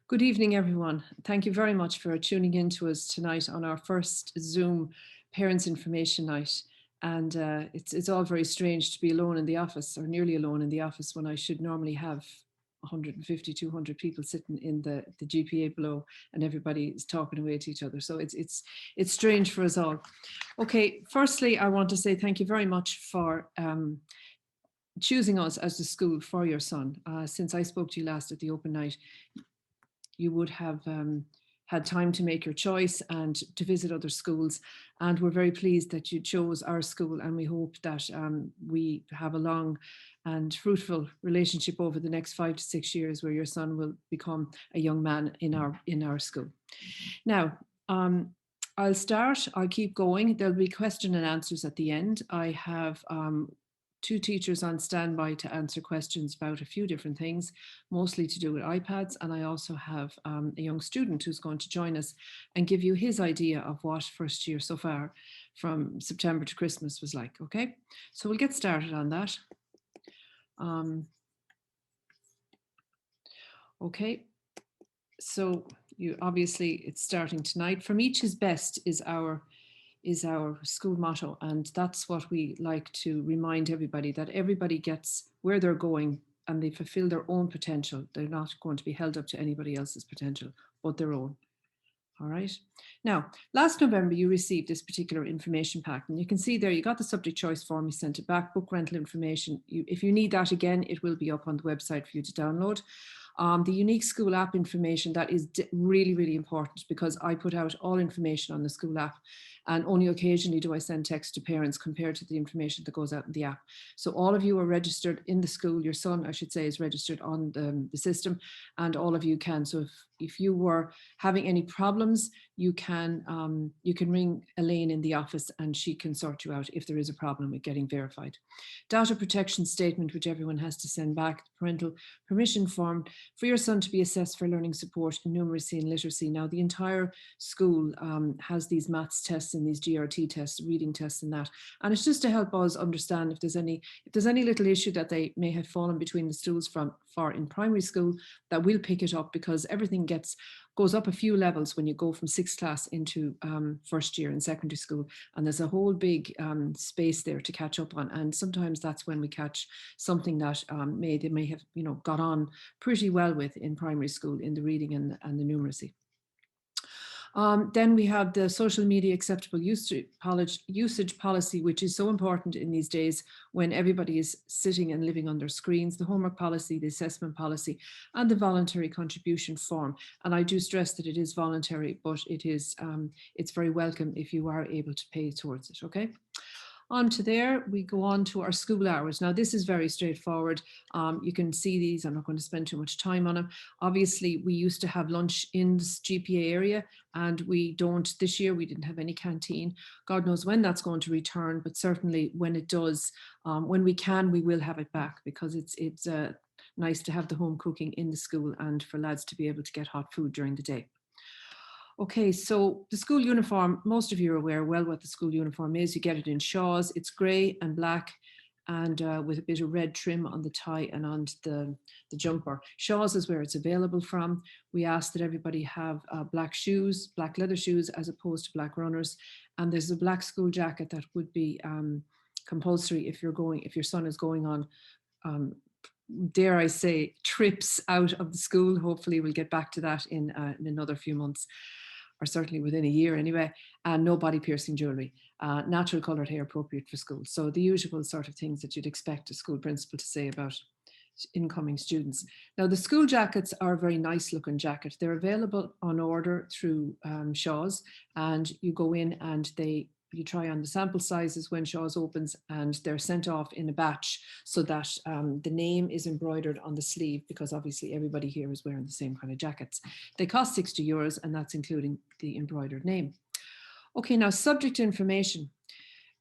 Good evening, everyone. Thank you very much for tuning in to us tonight on our first Zoom Parents Information Night. And it's all very strange to be alone in the office, or nearly alone in the office, when I should normally have 150, 200 people sitting in the GPA below, and everybody is talking away to each other. So it's strange for us all. Okay, firstly, I want to say thank you very much for choosing us as the school for your son. Since I spoke to you last at the open night, you would have had time to make your choice and to visit other schools. And we're very pleased that you chose our school, and we hope that we have a long and fruitful relationship over the next 5 to 6 years, where your son will become a young man in our school. Now, I'll keep going. There'll be question and answers at the end. I have two teachers on standby to answer questions about a few different things, mostly to do with iPads. And I also have a young student who's going to join us and give you his idea of what first year so far from September to Christmas was like. Okay, so we'll get started on that. Okay, so obviously it's starting tonight. From each his best is our school motto, and that's what we like to remind everybody, that everybody gets where they're going and they fulfill their own potential. They're not going to be held up to anybody else's potential but their own. All right. Now, last November, you received this particular information pack, and you can see there you got the subject choice form, you sent it back, book rental information. If you need that again, it will be up on the website for you to download. The unique school app information, that is really, really important, because I put out all information on the school app, and only occasionally do I send text to parents compared to the information that goes out in the app. So all of you are registered in the school. Your son, I should say, is registered on the system, and all of you can. So if you were having any problems, you can ring Elaine in the office, and she can sort you out if there is a problem with getting verified. Data protection statement, which everyone has to send back. Parental permission form for your son to be assessed for learning support in numeracy and literacy. Now, the entire school has these maths tests and these GRT tests, reading tests and that. And it's just to help us understand if there's any little issue that they may have fallen between the stools for in primary school, that we'll pick it up, because everything goes up a few levels when you go from sixth class into first year in secondary school. And there's a whole big space there to catch up on. And sometimes that's when we catch something that they may have got on pretty well with in primary school in the reading and the numeracy. Then we have the social media acceptable usage policy, which is so important in these days when everybody is sitting and living on their screens. The homework policy, the assessment policy, and the voluntary contribution form. And I do stress that it is voluntary, but it's very welcome if you are able to pay towards it. Okay. On to there, we go on to our school hours. Now, this is very straightforward. You can see these. I'm not going to spend too much time on them. Obviously, we used to have lunch in this GPA area, and we don't this year. We didn't have any canteen. God knows when that's going to return, but certainly when it does, when we can, we will have it back, because it's nice to have the home cooking in the school, and for lads to be able to get hot food during the day. Okay, so the school uniform, most of you are aware well what the school uniform is. You get it in Shaw's. It's grey and black, and with a bit of red trim on the tie and on the jumper. Shaw's is where it's available from. We ask that everybody have black shoes, black leather shoes, as opposed to black runners. And there's a black school jacket that would be compulsory if your son is going on dare I say, trips out of the school. Hopefully we'll get back to that in another few months, or certainly within a year anyway. And no body piercing jewellery, natural coloured hair appropriate for school. So the usual sort of things that you'd expect a school principal to say about incoming students. Now, the school jackets are a very nice looking jacket. They're available on order through Shaw's, and you go in and you try on the sample sizes when Shaw's opens, and they're sent off in a batch, so that the name is embroidered on the sleeve, because obviously everybody here is wearing the same kind of jackets. They cost €60, and that's including the embroidered name. Okay, now subject information.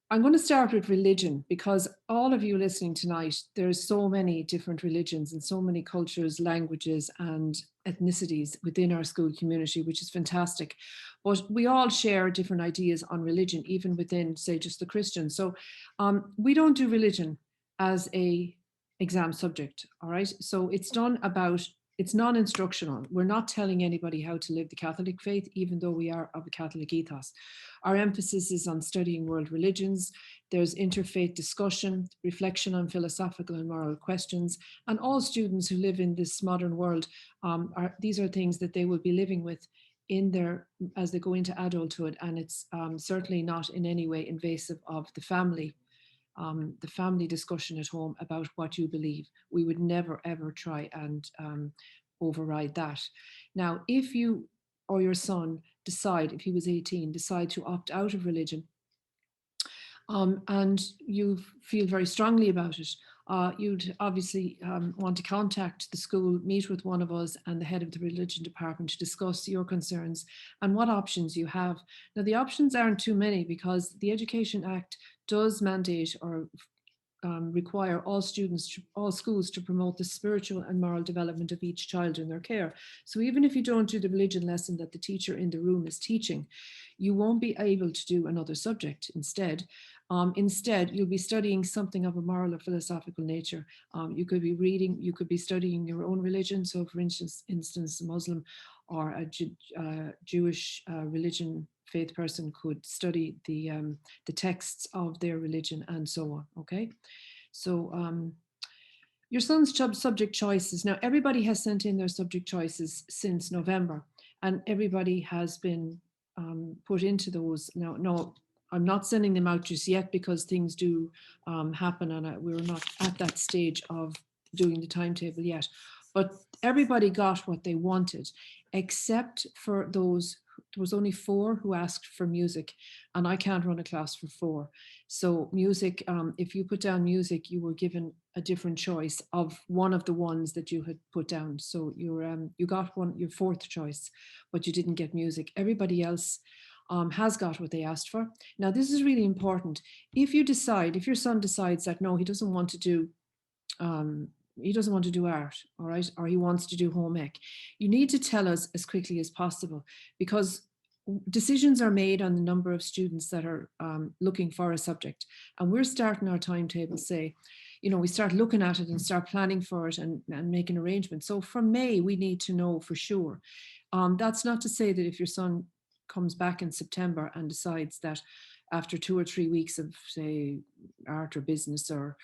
I'm going to start with religion, because all of you listening tonight, there's so many different religions and so many cultures, languages and ethnicities within our school community, which is fantastic. But we all share different ideas on religion, even within, say, just the Christians. So we don't do religion as a exam subject, all right? So it's done about it's non-instructional. We're not telling anybody how to live the Catholic faith, even though we are of a Catholic ethos. Our emphasis is on studying world religions. There's interfaith discussion, reflection on philosophical and moral questions, and all students who live in this modern world, these are things that they will be living with in their as they go into adulthood, and it's certainly not in any way invasive of the family discussion at home about what you believe. We would never ever try and override that. Now, if you or your son decide, if he was 18, decide to opt out of religion, and you feel very strongly about it, you'd obviously want to contact the school, meet with one of us and the head of the religion department to discuss your concerns and what options you have. Now, the options aren't too many because the Education Act does mandate or require all students, all schools to promote the spiritual and moral development of each child in their care. So even if you don't do the religion lesson that the teacher in the room is teaching, you won't be able to do another subject instead. Instead, you'll be studying something of a moral or philosophical nature. You could be reading, you could be studying your own religion. So for instance, a Muslim or a Jewish religion faith person could study the texts of their religion and so on. Okay, so your son's subject choices. Now, everybody has sent in their subject choices since November, and everybody has been put into those. Now, no, I'm not sending them out just yet because things do happen, and we're not at that stage of doing the timetable yet. But everybody got what they wanted, except for those. There was only 4 who asked for music, and I can't run a class for 4. So music, if you put down music, you were given a different choice of one of the ones that you had put down. So you got your 4th choice, but you didn't get music. Everybody else has got what they asked for. Now, this is really important. If your son decides that no, he doesn't want to do art, all right, or he wants to do home ec, you need to tell us as quickly as possible, because decisions are made on the number of students that are looking for a subject. And we're starting our timetable, say, we start looking at it and start planning for it and making arrangements. So from May, we need to know for sure. That's not to say that if your son comes back in September and decides that after 2 or 3 weeks of, say, art or business or,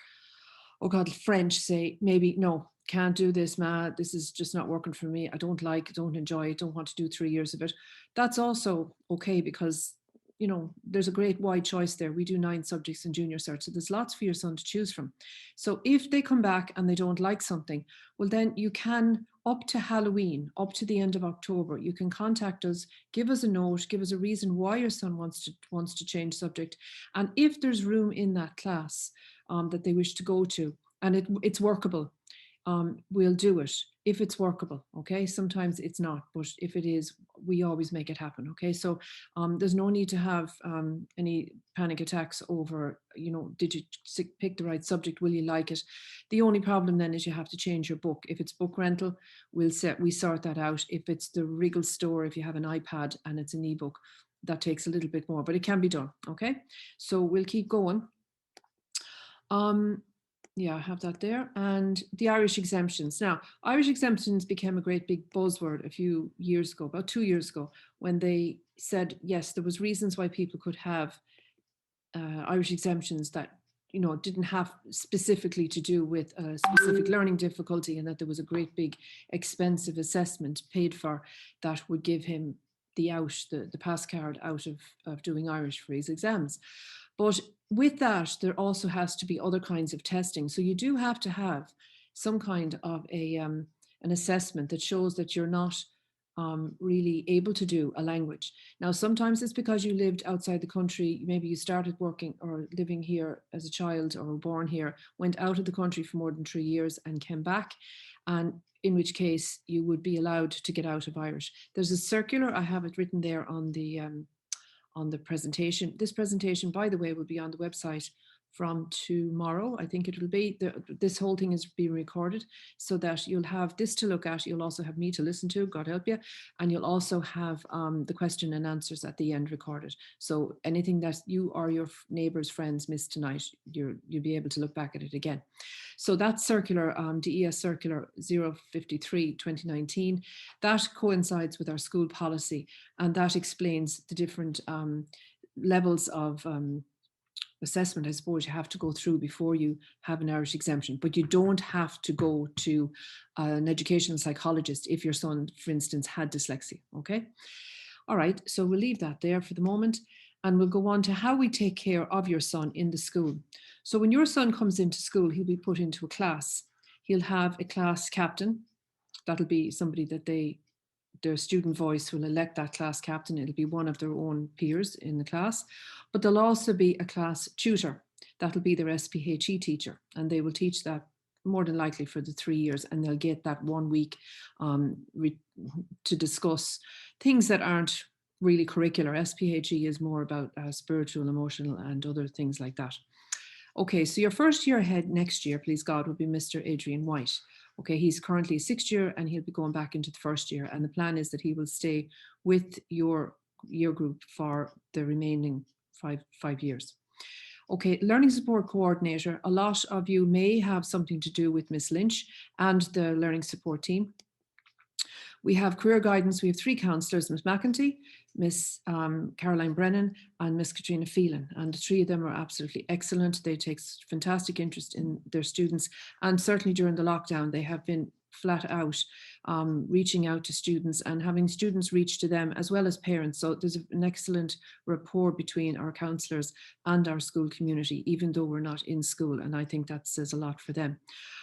oh God, French, say, maybe, no, can't do this, ma, this is just not working for me. I don't like it, don't enjoy it, don't want to do 3 years of it. That's also okay, because, there's a great wide choice there. We do 9 subjects in junior cert, so there's lots for your son to choose from. So if they come back and they don't like something, well, then you can, up to Halloween, up to the end of October, you can contact us, give us a note, give us a reason why your son wants to change subject. And if there's room in that class that they wish to go to, and it's workable, we'll do it if it's workable. Okay, sometimes it's not, but if it is, we always make it happen. Okay, so there's no need to have any panic attacks over, did you pick the right subject, will you like it? The only problem then is you have to change your book. If it's book rental, we sort that out. If it's the Wriggle store, if you have an iPad and it's an ebook, that takes a little bit more, but it can be done. Okay, so we'll keep going. Yeah, I have that there. And the Irish exemptions. Now, Irish exemptions became a great big buzzword a few years ago, about 2 years ago, when they said, yes, there was reasons why people could have Irish exemptions that, didn't have specifically to do with a specific learning difficulty, and that there was a great big expensive assessment paid for that would give him the pass card out of doing Irish for his exams. But with that, there also has to be other kinds of testing. So you do have to have some kind of an assessment that shows that you're not really able to do a language. Now, sometimes it's because you lived outside the country. Maybe you started working or living here as a child or were born here, went out of the country for more than 3 years and came back. And in which case you would be allowed to get out of Irish. There's a circular, I have it written there on the presentation. This presentation, by the way, will be on the website from tomorrow. I think it will be, this whole thing is being recorded so that you'll have this to look at. You'll also have me to listen to, God help you. And you'll also have the question and answers at the end recorded. So anything that you or your neighbours, friends missed tonight, you'll be able to look back at it again. So that circular, DES Circular 053 2019, that coincides with our school policy, and that explains the different levels of assessment, I suppose, you have to go through before you have an Irish exemption, but you don't have to go to an educational psychologist if your son, for instance, had dyslexia, okay? All right, so we'll leave that there for the moment, and we'll go on to how we take care of your son in the school. So when your son comes into school, he'll be put into a class. He'll have a class captain. That'll be somebody that their student voice will elect that class captain. It'll be one of their own peers in the class, but there'll also be a class tutor. That'll be their SPHE teacher, and they will teach that more than likely for the 3 years, and they'll get that 1 week to discuss things that aren't really curricular. SPHE is more about spiritual, emotional, and other things like that. Okay, so your first year ahead next year, please God, will be Mr. Adrian White. Okay, he's currently 6th year and he'll be going back into the 1st year. And the plan is that he will stay with your year group for the remaining five years. Okay, learning support coordinator. A lot of you may have something to do with Miss Lynch and the learning support team. We have career guidance. We have 3 counsellors, Miss McEntee, Miss Caroline Brennan, and Miss Katrina Phelan. And the 3 of them are absolutely excellent. They take fantastic interest in their students. And certainly during the lockdown, they have been flat out reaching out to students and having students reach to them as well as parents. So there's an excellent rapport between our counsellors and our school community, even though we're not in school. And I think that says a lot for them.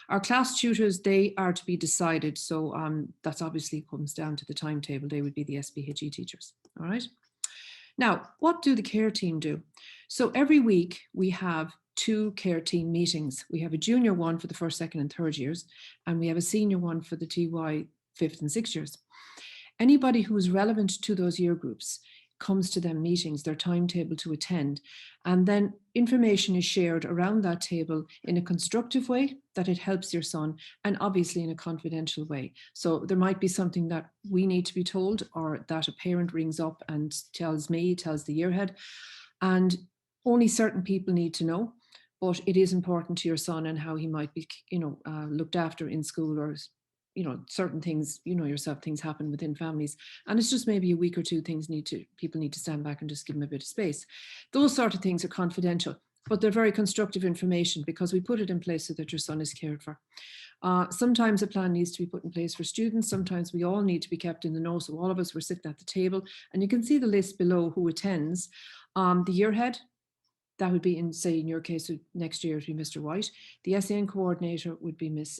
Our class tutors, they are to be decided. So that's obviously comes down to the timetable. They would be the SPHE teachers. All right. Now, what do the care team do? So every week we have 2 care team meetings. We have a junior one for the 1st, 2nd and 3rd years, and we have a senior one for the TY 5th and 6th years. Anybody who is relevant to those year groups comes to them meetings, their timetable to attend, and then information is shared around that table in a constructive way that it helps your son, and obviously in a confidential way. So there might be something that we need to be told, or that a parent rings up and tells me, tells the yearhead, and only certain people need to know. But it is important to your son and how he might be, looked after in school, or, certain things, yourself, things happen within families. And it's just maybe a week or 2 people need to stand back and just give them a bit of space. Those sort of things are confidential, but they're very constructive information because we put it in place so that your son is cared for. Sometimes a plan needs to be put in place for students. Sometimes we all need to be kept in the know. So all of us were sitting at the table, and you can see the list below who attends. The yearhead, that would be in your case, next year it would be Mr. White. The SEN coordinator would be Miss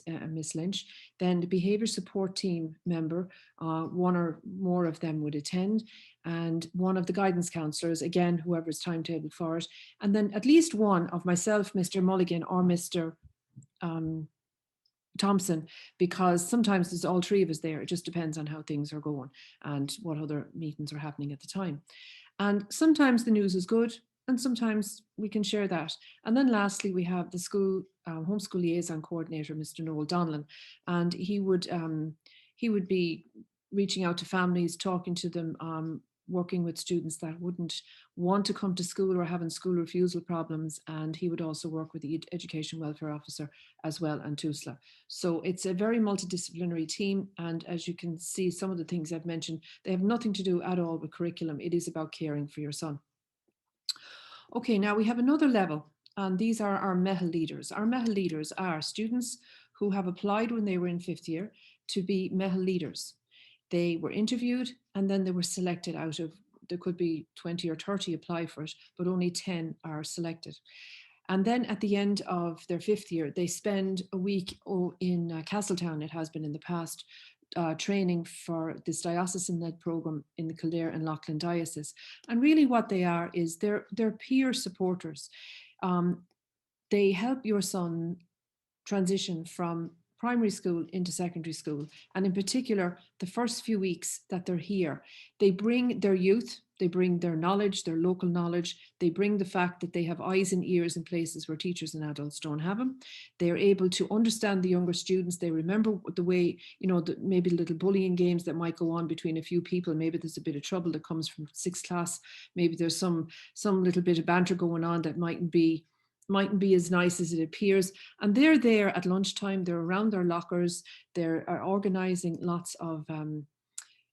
Lynch. Then the behaviour support team member, 1 or more of them would attend, and 1 of the guidance counsellors, again, whoever's timetable for it. And then at least 1 of myself, Mr. Mulligan or Mr. Thompson, because sometimes there's all 3 of us there. It just depends on how things are going and what other meetings are happening at the time. And sometimes the news is good, and sometimes we can share that. And then lastly, we have the school homeschool liaison coordinator, Mr. Noel Donlan, and he would be reaching out to families, talking to them, working with students that wouldn't want to come to school or having school refusal problems. And he would also work with the education welfare officer as well, and TUSLA. So it's a very multidisciplinary team. And as you can see, some of the things I've mentioned, they have nothing to do at all with curriculum. It is about caring for your son. Okay, now we have another level, and these are our MEHL leaders. Our MEHL leaders are students who have applied when they were in 5th year to be MEHL leaders. They were interviewed, and then they were selected out of, there could be 20 or 30 apply for it, but only 10 are selected. And then at the end of their 5th year, they spend a week in Castletown, it has been in the past, training for this diocesan-led program in the Kildare and Loughlin diocese. And really what they are is they're peer supporters. They help your son transition from primary school into secondary school, and in particular, the first few weeks that they're here, they bring their youth, they bring their knowledge, their local knowledge, they bring the fact that they have eyes and ears in places where teachers and adults don't have them. They're able to understand the younger students. They remember the way, maybe little bullying games that might go on between a few people. Maybe there's a bit of trouble that comes from sixth class. Maybe there's some little bit of banter going on that mightn't be as nice as it appears. And they're there at lunchtime, they're around their lockers, they're organizing lots of,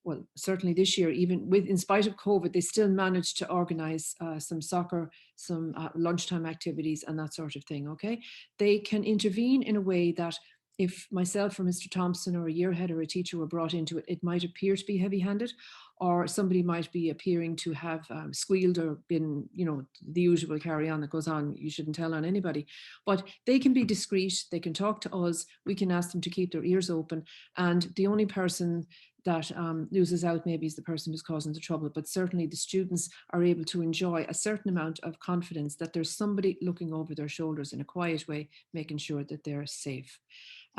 well, certainly this year, even in spite of COVID, they still managed to organize some soccer, some lunchtime activities and that sort of thing, okay? They can intervene in a way that if myself or Mr. Thompson or a year head or a teacher were brought into it, it might appear to be heavy-handed, or somebody might be appearing to have squealed or been, the usual carry on that goes on. You shouldn't tell on anybody, but they can be discreet. They can talk to us. We can ask them to keep their ears open. And the only person that loses out maybe is the person who's causing the trouble, but certainly the students are able to enjoy a certain amount of confidence that there's somebody looking over their shoulders in a quiet way, making sure that they're safe.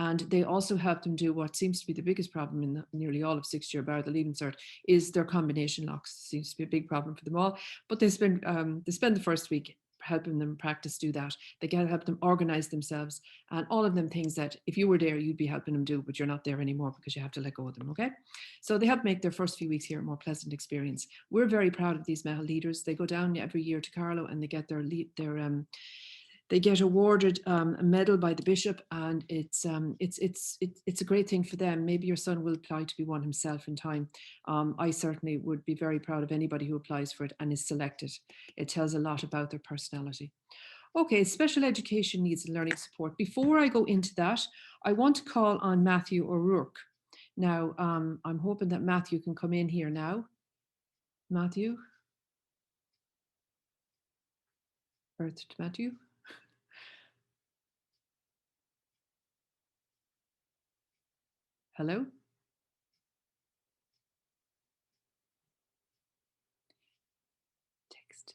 And they also help them do what seems to be the biggest problem in nearly all of sixth year, bar the Leaving Cert, is their combination locks. Seems to be a big problem for them all. But they spend the first week helping them practice do that. They can help them organize themselves and all of them things that if you were there, you'd be helping them do, but you're not there anymore because you have to let go of them, okay? So they help make their first few weeks here a more pleasant experience. We're very proud of these MEHL leaders. They go down every year to Carlow and they get they get awarded a medal by the bishop, and it's a great thing for them. Maybe your son will apply to be one himself in time. I certainly would be very proud of anybody who applies for it and is selected. It tells a lot about their personality. Okay, special education needs and learning support. Before I go into that, I want to call on Matthew O'Rourke. Now, I'm hoping that Matthew can come in here now. Matthew? Earth to Matthew. Hello? Text.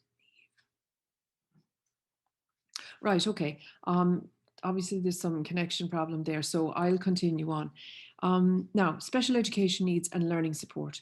Right, okay. Obviously there's some connection problem there, so I'll continue on. Now, special education needs and learning support.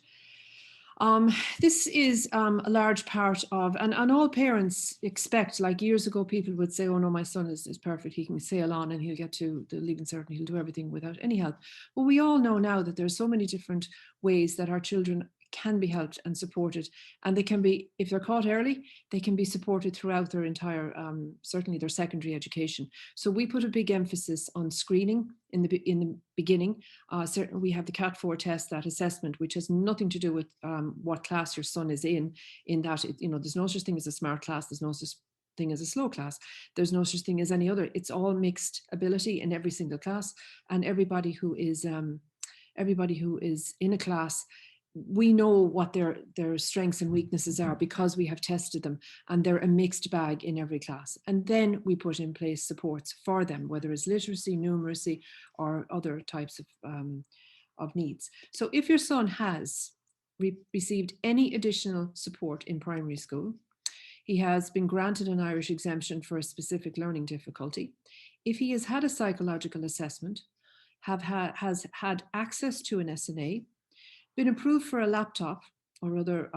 This is a large part of, and all parents expect, like years ago, people would say, oh no, my son is perfect. He can sail on and he'll get to the Leaving Cert and he'll do everything without any help. But we all know now that there's so many different ways that our children can be helped and supported, and they can be, if they're caught early, they can be supported throughout their entire, certainly their secondary education. So we put a big emphasis on screening in the beginning. Certainly we have the CAT4 test, that assessment, which has nothing to do with what class your son is in that, there's no such thing as a smart class, there's no such thing as a slow class, there's no such thing as any other. It's all mixed ability in every single class, and everybody who is in a class, we know what their strengths and weaknesses are because we have tested them, and they're a mixed bag in every class. And then we put in place supports for them, whether it's literacy, numeracy, or other types of needs. So if your son has received any additional support in primary school, he has been granted an Irish exemption for a specific learning difficulty. If he has had a psychological assessment, has had access to an SNA, been approved for a laptop or other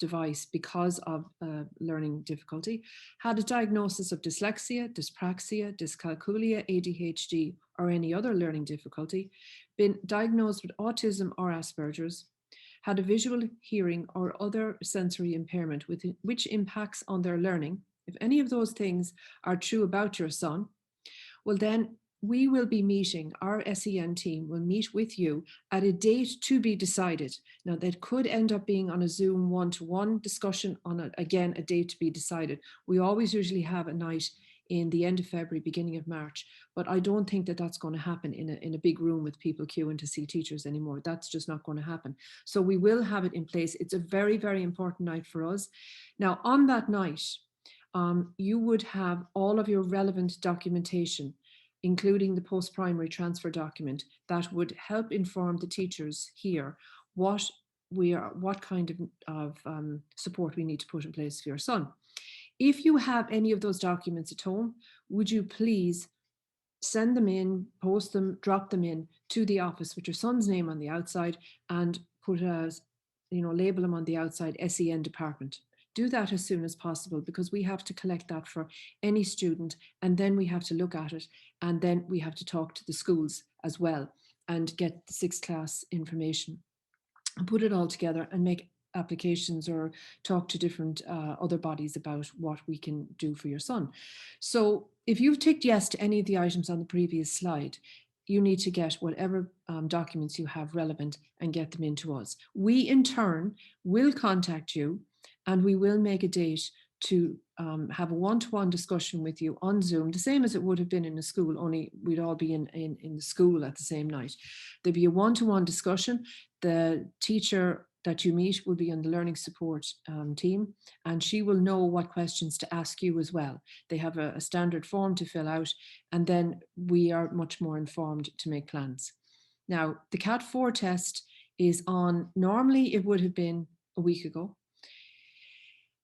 device because of learning difficulty, had a diagnosis of dyslexia, dyspraxia, dyscalculia, ADHD, or any other learning difficulty, been diagnosed with autism or Asperger's, had a visual, hearing, or other sensory impairment which impacts on their learning, if any of those things are true about your son, well then we will be meeting, our SEN team will meet with you at a date to be decided. Now that could end up being on a Zoom one-to-one discussion on, again, a date to be decided. We always usually have a night in the end of February, beginning of March, but I don't think that that's going to happen in a big room with people queuing to see teachers anymore. That's just not going to happen. So we will have it in place. It's a very, very important night for us. Now on that night, you would have all of your relevant documentation, including the post-primary transfer document that would help inform the teachers here what kind of support we need to put in place for your son. If you have any of those documents at home, would you please send them in, post them, drop them in to the office with your son's name on the outside, and put a, label them on the outside, SEN department. Do that as soon as possible, because we have to collect that for any student, and then we have to look at it, and then we have to talk to the schools as well and get the sixth class information and put it all together and make applications or talk to different other bodies about what we can do for your son. So if you've ticked yes to any of the items on the previous slide, you need to get whatever documents you have relevant and get them into us. We in turn will contact you, and we will make a date to have a one-to-one discussion with you on Zoom, the same as it would have been in a school, only we'd all be in the school at the same night. There'd be a one-to-one discussion. The teacher that you meet will be on the learning support team, and she will know what questions to ask you as well. They have a standard form to fill out, and then we are much more informed to make plans. Now, the CAT 4 test is on, normally it would have been a week ago.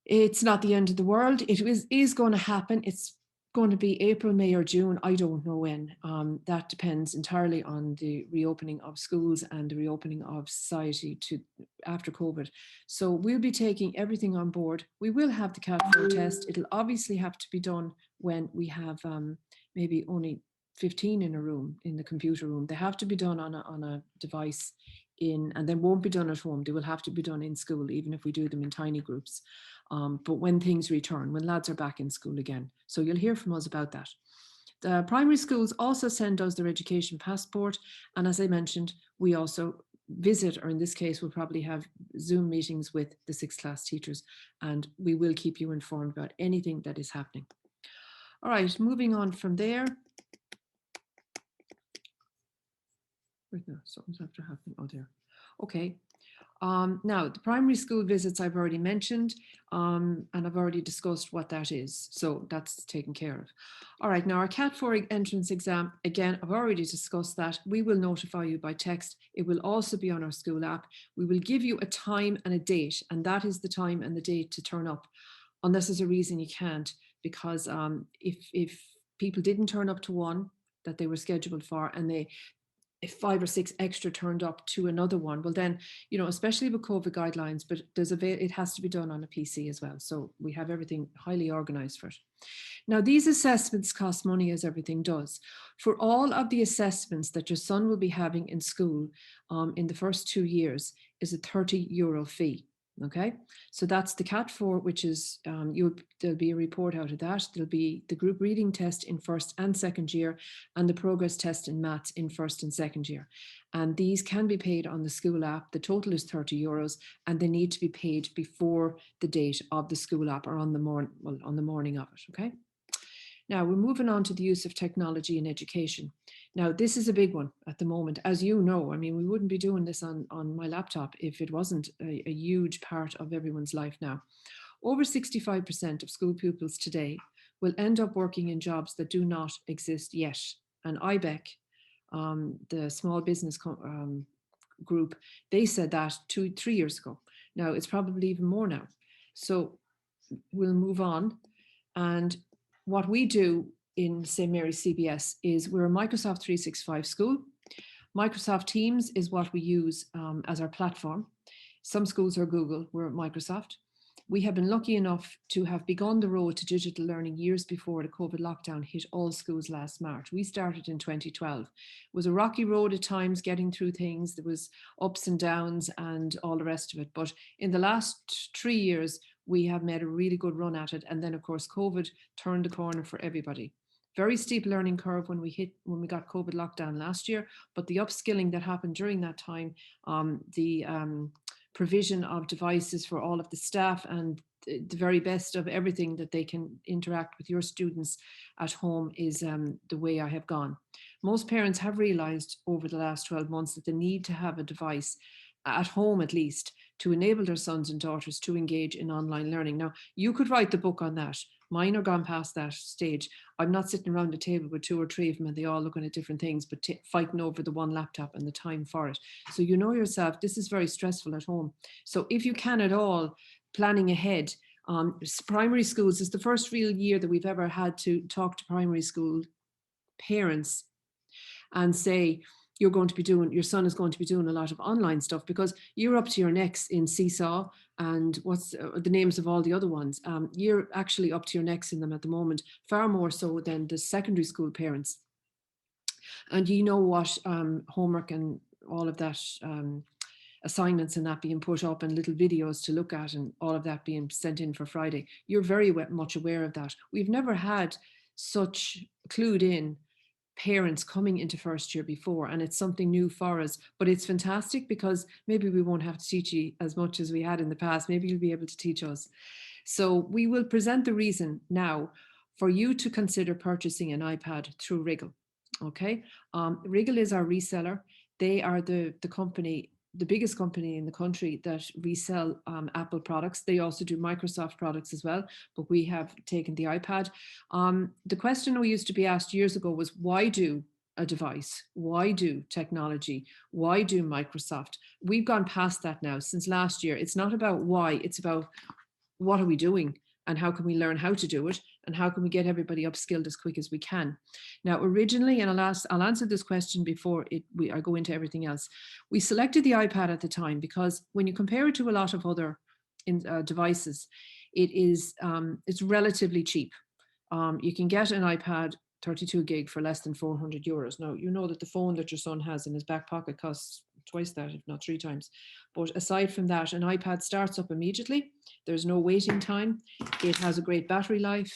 It's not the end of the world. It is going to happen. It's going to be April, May or June. I don't know when. That depends entirely on the reopening of schools and the reopening of society to after COVID. So we'll be taking everything on board. We will have the CAT 4 test. It'll obviously have to be done when we have maybe only 15 in a room, in the computer room. They have to be done on a device and they won't be done at home. They will have to be done in school, even if we do them in tiny groups. But when things return, when lads are back in school again. So you'll hear from us about that. The primary schools also send us their education passport. And as I mentioned, we also visit, or in this case, we'll probably have Zoom meetings with the sixth class teachers, and we will keep you informed about anything that is happening. All right, moving on from there. No, something's after happening. Oh, there. Okay. Now, the primary school visits I've already mentioned, and I've already discussed what that is. So that's taken care of. All right, now our CAT 4 entrance exam, again, I've already discussed that. We will notify you by text. It will also be on our school app. We will give you a time and a date, and that is the time and the date to turn up, unless there's a reason you can't, because if people didn't turn up to one that they were scheduled for, and if 5 or 6 extra turned up to another one, well then, especially with COVID guidelines, but it has to be done on a PC as well. So we have everything highly organized for it. Now, these assessments cost money, as everything does. For all of the assessments that your son will be having in school in the first 2 years is a €30 fee. Okay, so that's the CAT 4, which is there'll be a report out of that. There'll be the group reading test in first and second year, and the progress test in maths in first and second year. And these can be paid on the school app. The total is €30, and they need to be paid before the date of the school app, or on the morning of it. Okay. Now we're moving on to the use of technology in education. Now, this is a big one at the moment. As you know, I mean, we wouldn't be doing this on my laptop if it wasn't a huge part of everyone's life now. Over 65% of school pupils today will end up working in jobs that do not exist yet. And IBEC, the small business group, they said that 2-3 years ago. Now, it's probably even more now. So we'll move on. And what we do in St. Mary's CBS is we're a Microsoft 365 school. Microsoft Teams is what we use as our platform. Some schools are Google, we're at Microsoft. We have been lucky enough to have begun the road to digital learning years before the COVID lockdown hit all schools last March. We started in 2012. It was a rocky road at times getting through things. There was ups and downs and all the rest of it. But in the last 3 years, we have made a really good run at it. And then, of course, COVID turned the corner for everybody. Very steep learning curve when we got COVID lockdown last year, but the upskilling that happened during that time, the provision of devices for all of the staff, and the very best of everything that they can interact with your students at home is the way I have gone. Most parents have realized over the last 12 months that they need to have a device at home, at least, to enable their sons and daughters to engage in online learning. Now, you could write the book on that. Mine are gone past that stage. I'm not sitting around the table with 2 or 3 of them and they all looking at different things, but fighting over the one laptop and the time for it. So you know yourself, this is very stressful at home. So if you can at all, planning ahead. Primary schools is the first real year that we've ever had to talk to primary school parents and say, your son is going to be doing a lot of online stuff, because you're up to your necks in Seesaw and what's the names of all the other ones. You're actually up to your necks in them at the moment, far more so than the secondary school parents. And you know what, homework and all of that, assignments and that being put up and little videos to look at and all of that being sent in for Friday. You're very much aware of that. We've never had such clued in parents coming into first year before, and it's something new for us, but it's fantastic because maybe we won't have to teach you as much as we had in the past. Maybe you'll be able to teach us. So we will present the reason now for you to consider purchasing an iPad through Wriggle. Okay, Wriggle is our reseller. They are the company, the biggest company in the country that resell Apple products. They also do Microsoft products as well, but we have taken the iPad. The question we used to be asked years ago was, why do a device? Why do technology? Why do Microsoft? We've gone past that now since last year. It's not about why, it's about what are we doing and how can we learn how to do it and how can we get everybody upskilled as quick as we can. Now, originally, and I'll answer this question before I go into everything else. We selected the iPad at the time because when you compare it to a lot of other devices, it's relatively cheap. You can get an iPad 32 gig for less than €400. Now, you know that the phone that your son has in his back pocket costs twice that, if not 3 times. But aside from that, an iPad starts up immediately. There's no waiting time. It has a great battery life,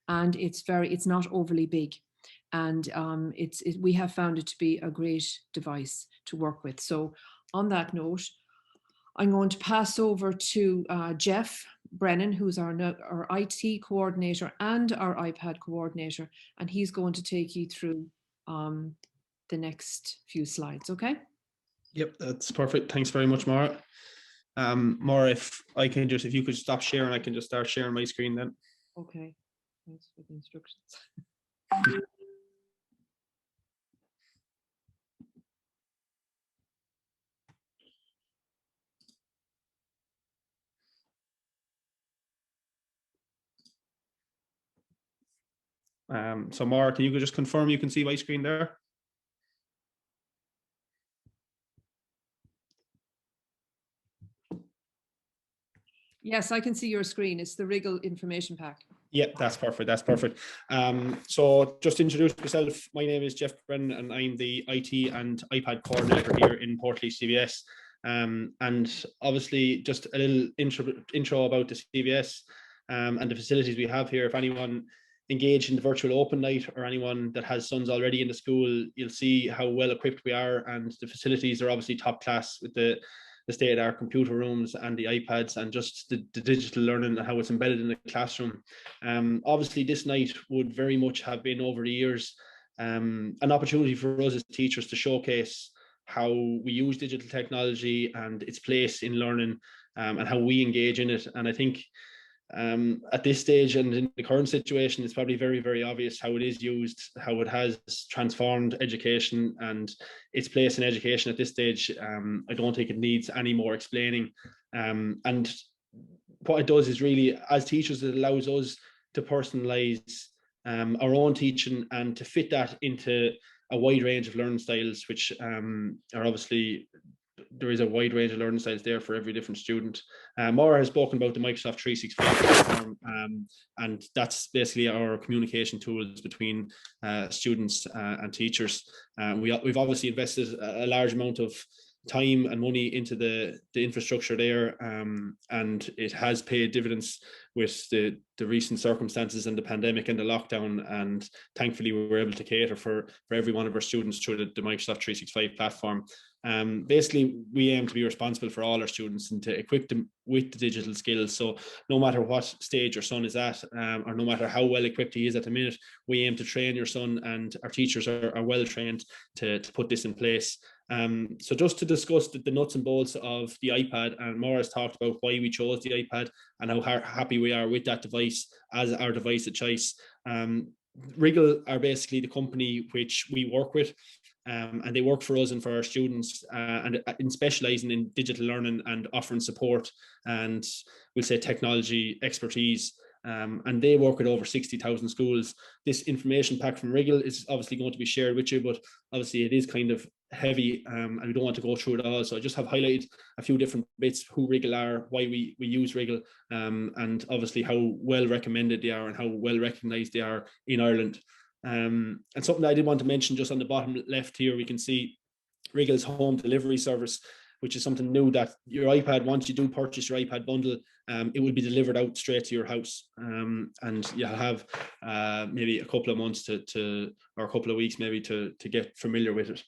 and it's not overly big. And we have found it to be a great device to work with. So on that note, I'm going to pass over to Jeff Brennan, who's our IT coordinator and our iPad coordinator, and he's going to take you through the next few slides, okay? Yep, that's perfect. Thanks very much, Maura. Maura, if you could stop sharing, I can just start sharing my screen then. Okay, thanks for the instructions. So Maura, can you just confirm you can see my screen there? Yes, I can see your screen. It's the Wriggle information pack. Yeah, that's perfect. That's perfect. So just to introduce myself, my name is Jeff Brennan and I'm the IT and iPad coordinator here in Portlaoise CVS. And obviously just a little intro about the CVS and the facilities we have here. If anyone engaged in the virtual open night or anyone that has sons already in the school, you'll see how well equipped we are, and the facilities are obviously top class with the state-of-the-art computer rooms and the iPads and just the digital learning and how it's embedded in the classroom. Obviously, this night would very much have been, over the years, an opportunity for us as teachers to showcase how we use digital technology and its place in learning, and how we engage in it. And I think at this stage and in the current situation, it's probably very, very obvious how it is used, how it has transformed education and its place in education at this stage. I don't think it needs any more explaining. And what it does is really, as teachers, it allows us to personalize our own teaching and to fit that into a wide range of learning styles, which are obviously, there is a wide range of learning styles there for every different student. Maura has spoken about the Microsoft 365 platform, and that's basically our communication tools between students and teachers. We've obviously invested a large amount of time and money into the infrastructure there, and it has paid dividends with the recent circumstances and the pandemic and the lockdown, and thankfully we were able to cater for every one of our students through the Microsoft 365 platform. Basically, we aim to be responsible for all our students and to equip them with the digital skills. So no matter what stage your son is at, or no matter how well equipped he is at the minute, we aim to train your son, and our teachers are well trained to put this in place. So just to discuss the nuts and bolts of the iPad, and Maura's talked about why we chose the iPad and how happy we are with that device as our device of choice. Wriggle are basically the company which we work with, and they work for us and for our students, and in specializing in digital learning and offering support and, we'll say, technology expertise and they work with over 60,000 schools. This information pack from Wriggle is obviously going to be shared with you, but obviously it is kind of heavy, and we don't want to go through it all. So I just have highlighted a few different bits: who Wriggle are, why we use Wriggle, and obviously how well recommended they are and how well recognized they are in Ireland. And something that I did want to mention, just on the bottom left here, we can see Wriggle's home delivery service, which is something new, that your iPad, once you do purchase your iPad bundle, it will be delivered out straight to your house, and you'll have maybe a couple of months or a couple of weeks maybe to get familiar with it.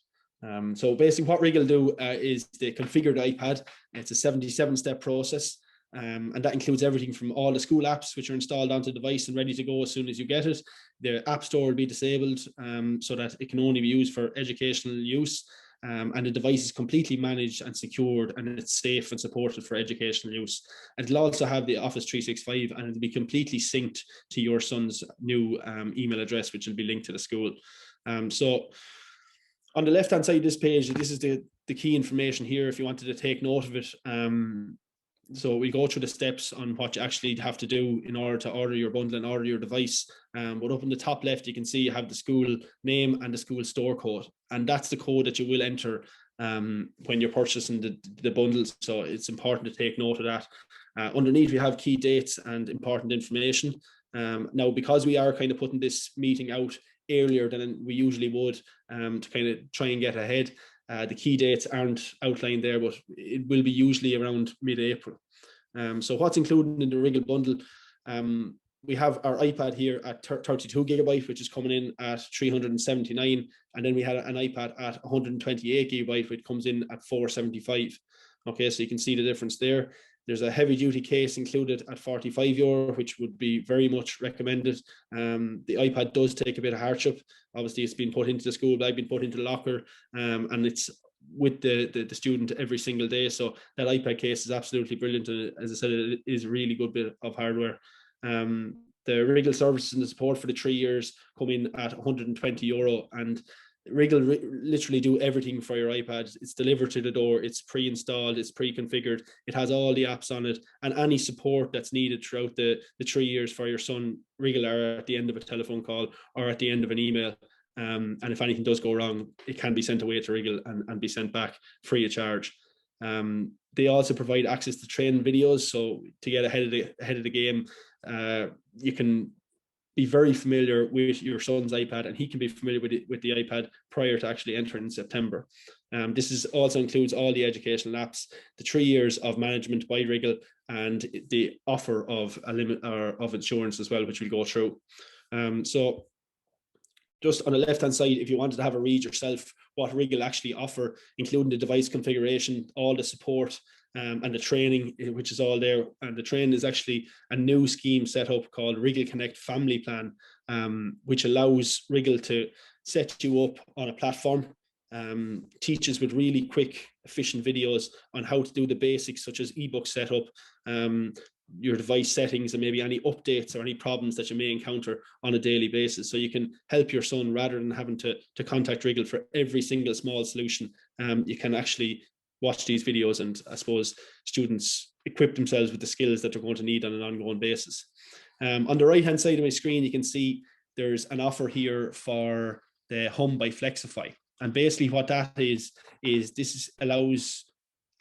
So basically what Wriggle do is they configure the iPad. It's a 77-step process, and that includes everything from all the school apps, which are installed onto the device and ready to go as soon as you get it. The App Store will be disabled, so that it can only be used for educational use. And the device is completely managed and secured, and it's safe and supported for educational use. And it'll also have the Office 365, and it'll be completely synced to your son's new email address, which will be linked to the school. So on the left hand side of this page, this is the key information here if you wanted to take note of it. So we go through the steps on what you actually have to do in order to order your bundle and order your device. But up in the top left, you can see you have the school name and the school store code. And that's the code that you will enter when you're purchasing the bundles. So it's important to take note of that. Underneath, we have key dates and important information. Now, because we are kind of putting this meeting out earlier than we usually would, to kind of try and get ahead, the key dates aren't outlined there, but it will be usually around mid-April. So what's included in the Wriggle bundle? We have our iPad here at 32 gigabyte, which is coming in at 379. And then we had an iPad at 128 gigabyte, which comes in at 475. Okay, so you can see the difference there. There's a heavy duty case included at €45, which would be very much recommended. The iPad does take a bit of hardship. Obviously, it's been put into the school bag, been put into the locker, and it's with the student every single day. So that iPad case is absolutely brilliant. As I said, it is a really good bit of hardware. The Wriggle services and the support for the 3 years come in at €120, and Wriggle literally do everything for your iPad. It's delivered to the door, it's pre-installed, it's pre-configured, it has all the apps on it, and any support that's needed throughout the 3 years for your son, Wriggle are at the end of a telephone call or at the end of an email. And if anything does go wrong, it can be sent away to Wriggle and be sent back free of charge. They also provide access to training videos, so to get ahead of the game, you can be very familiar with your son's iPad, and he can be familiar with the iPad prior to actually entering in September. This also includes all the educational apps, the 3 years of management by Wriggle, and the offer of a limit or of insurance as well, which we'll go through. So just on the left hand side, if you wanted to have a read yourself what Wriggle actually offer, including the device configuration, all the support, and the training, which is all there. And the training is actually a new scheme set up called Wriggle Connect Family Plan, which allows Wriggle to set you up on a platform, teaches with really quick, efficient videos on how to do the basics, such as ebook setup, your device settings, and maybe any updates or any problems that you may encounter on a daily basis. So you can help your son rather than having to contact Wriggle for every single small solution. You can actually watch these videos, and I suppose students equip themselves with the skills that they're going to need on an ongoing basis. On the right hand side of my screen, you can see there's an offer here for the Hum by Flexify. And basically what that is this allows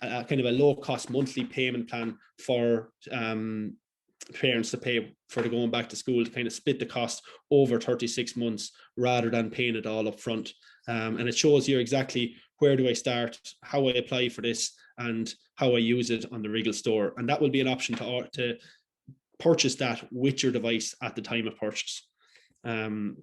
a kind of a low cost monthly payment plan for parents to pay for the going back to school, to kind of split the cost over 36 months rather than paying it all up front. And it shows here exactly where do I start, how I apply for this, and how I use it on the Wriggle store. And that will be an option to purchase that with your device at the time of purchase. On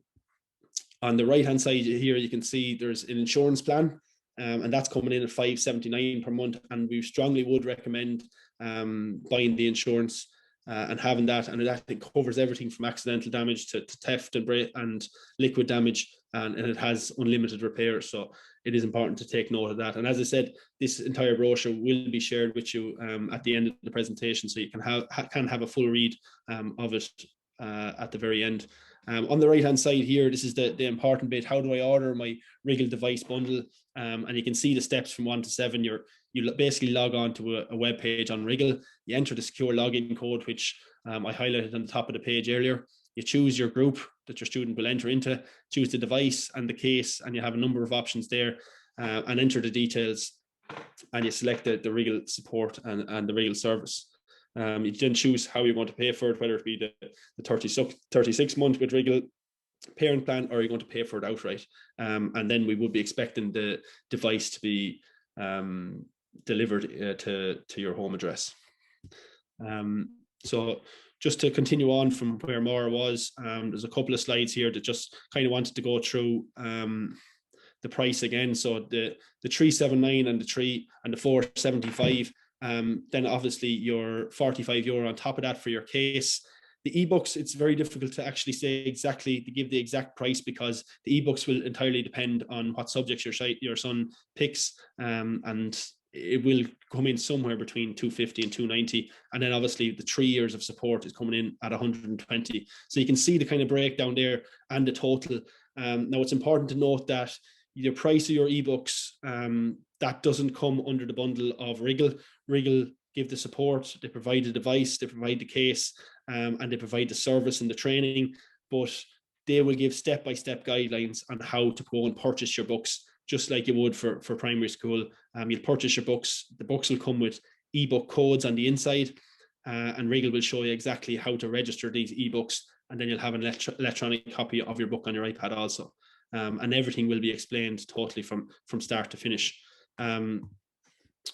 the right hand side here, you can see there's an insurance plan, and that's coming in at $579 per month. And we strongly would recommend buying the insurance and having that, and that covers everything from accidental damage to theft and liquid damage, and it has unlimited repairs. So it is important to take note of that. And as I said, this entire brochure will be shared with you at the end of the presentation, so you can have a full read of it at the very end. On the right hand side here, this is the important bit. How do I order my Wriggle device bundle? And you can see the steps from 1 to 7. you basically log on to a web page on Wriggle. You enter the secure login code, which I highlighted on the top of the page earlier. You choose your group that your student will enter into, choose the device and the case, and you have a number of options there, and enter the details, and you select the Wriggle support and the Wriggle service. You then choose how you're going to pay for it, whether it be the 36 month with Wriggle parent plan, or you're going to pay for it outright. And then we would be expecting the device to be delivered to your home address. So just to continue on from where Maura was, there's a couple of slides here that just kind of wanted to go through the price again. So the 379 and the 475, then obviously your €45 on top of that for your case. The ebooks, it's very difficult to actually say exactly, to give the exact price, because the ebooks will entirely depend on what subjects your son picks, and it will come in somewhere between 250 and 290, and then obviously the 3 years of support is coming in at 120. So you can see the kind of breakdown there and the total. Now it's important to note that the price of your ebooks, that doesn't come under the bundle of Wriggle. Wriggle give the support, they provide the device, they provide the case, and they provide the service and the training, but they will give step-by-step guidelines on how to go and purchase your books, just like you would for primary school. You'll purchase your books. The books will come with ebook codes on the inside, and Wriggle will show you exactly how to register these ebooks, and then you'll have an electronic copy of your book on your iPad also. And everything will be explained totally from start to finish.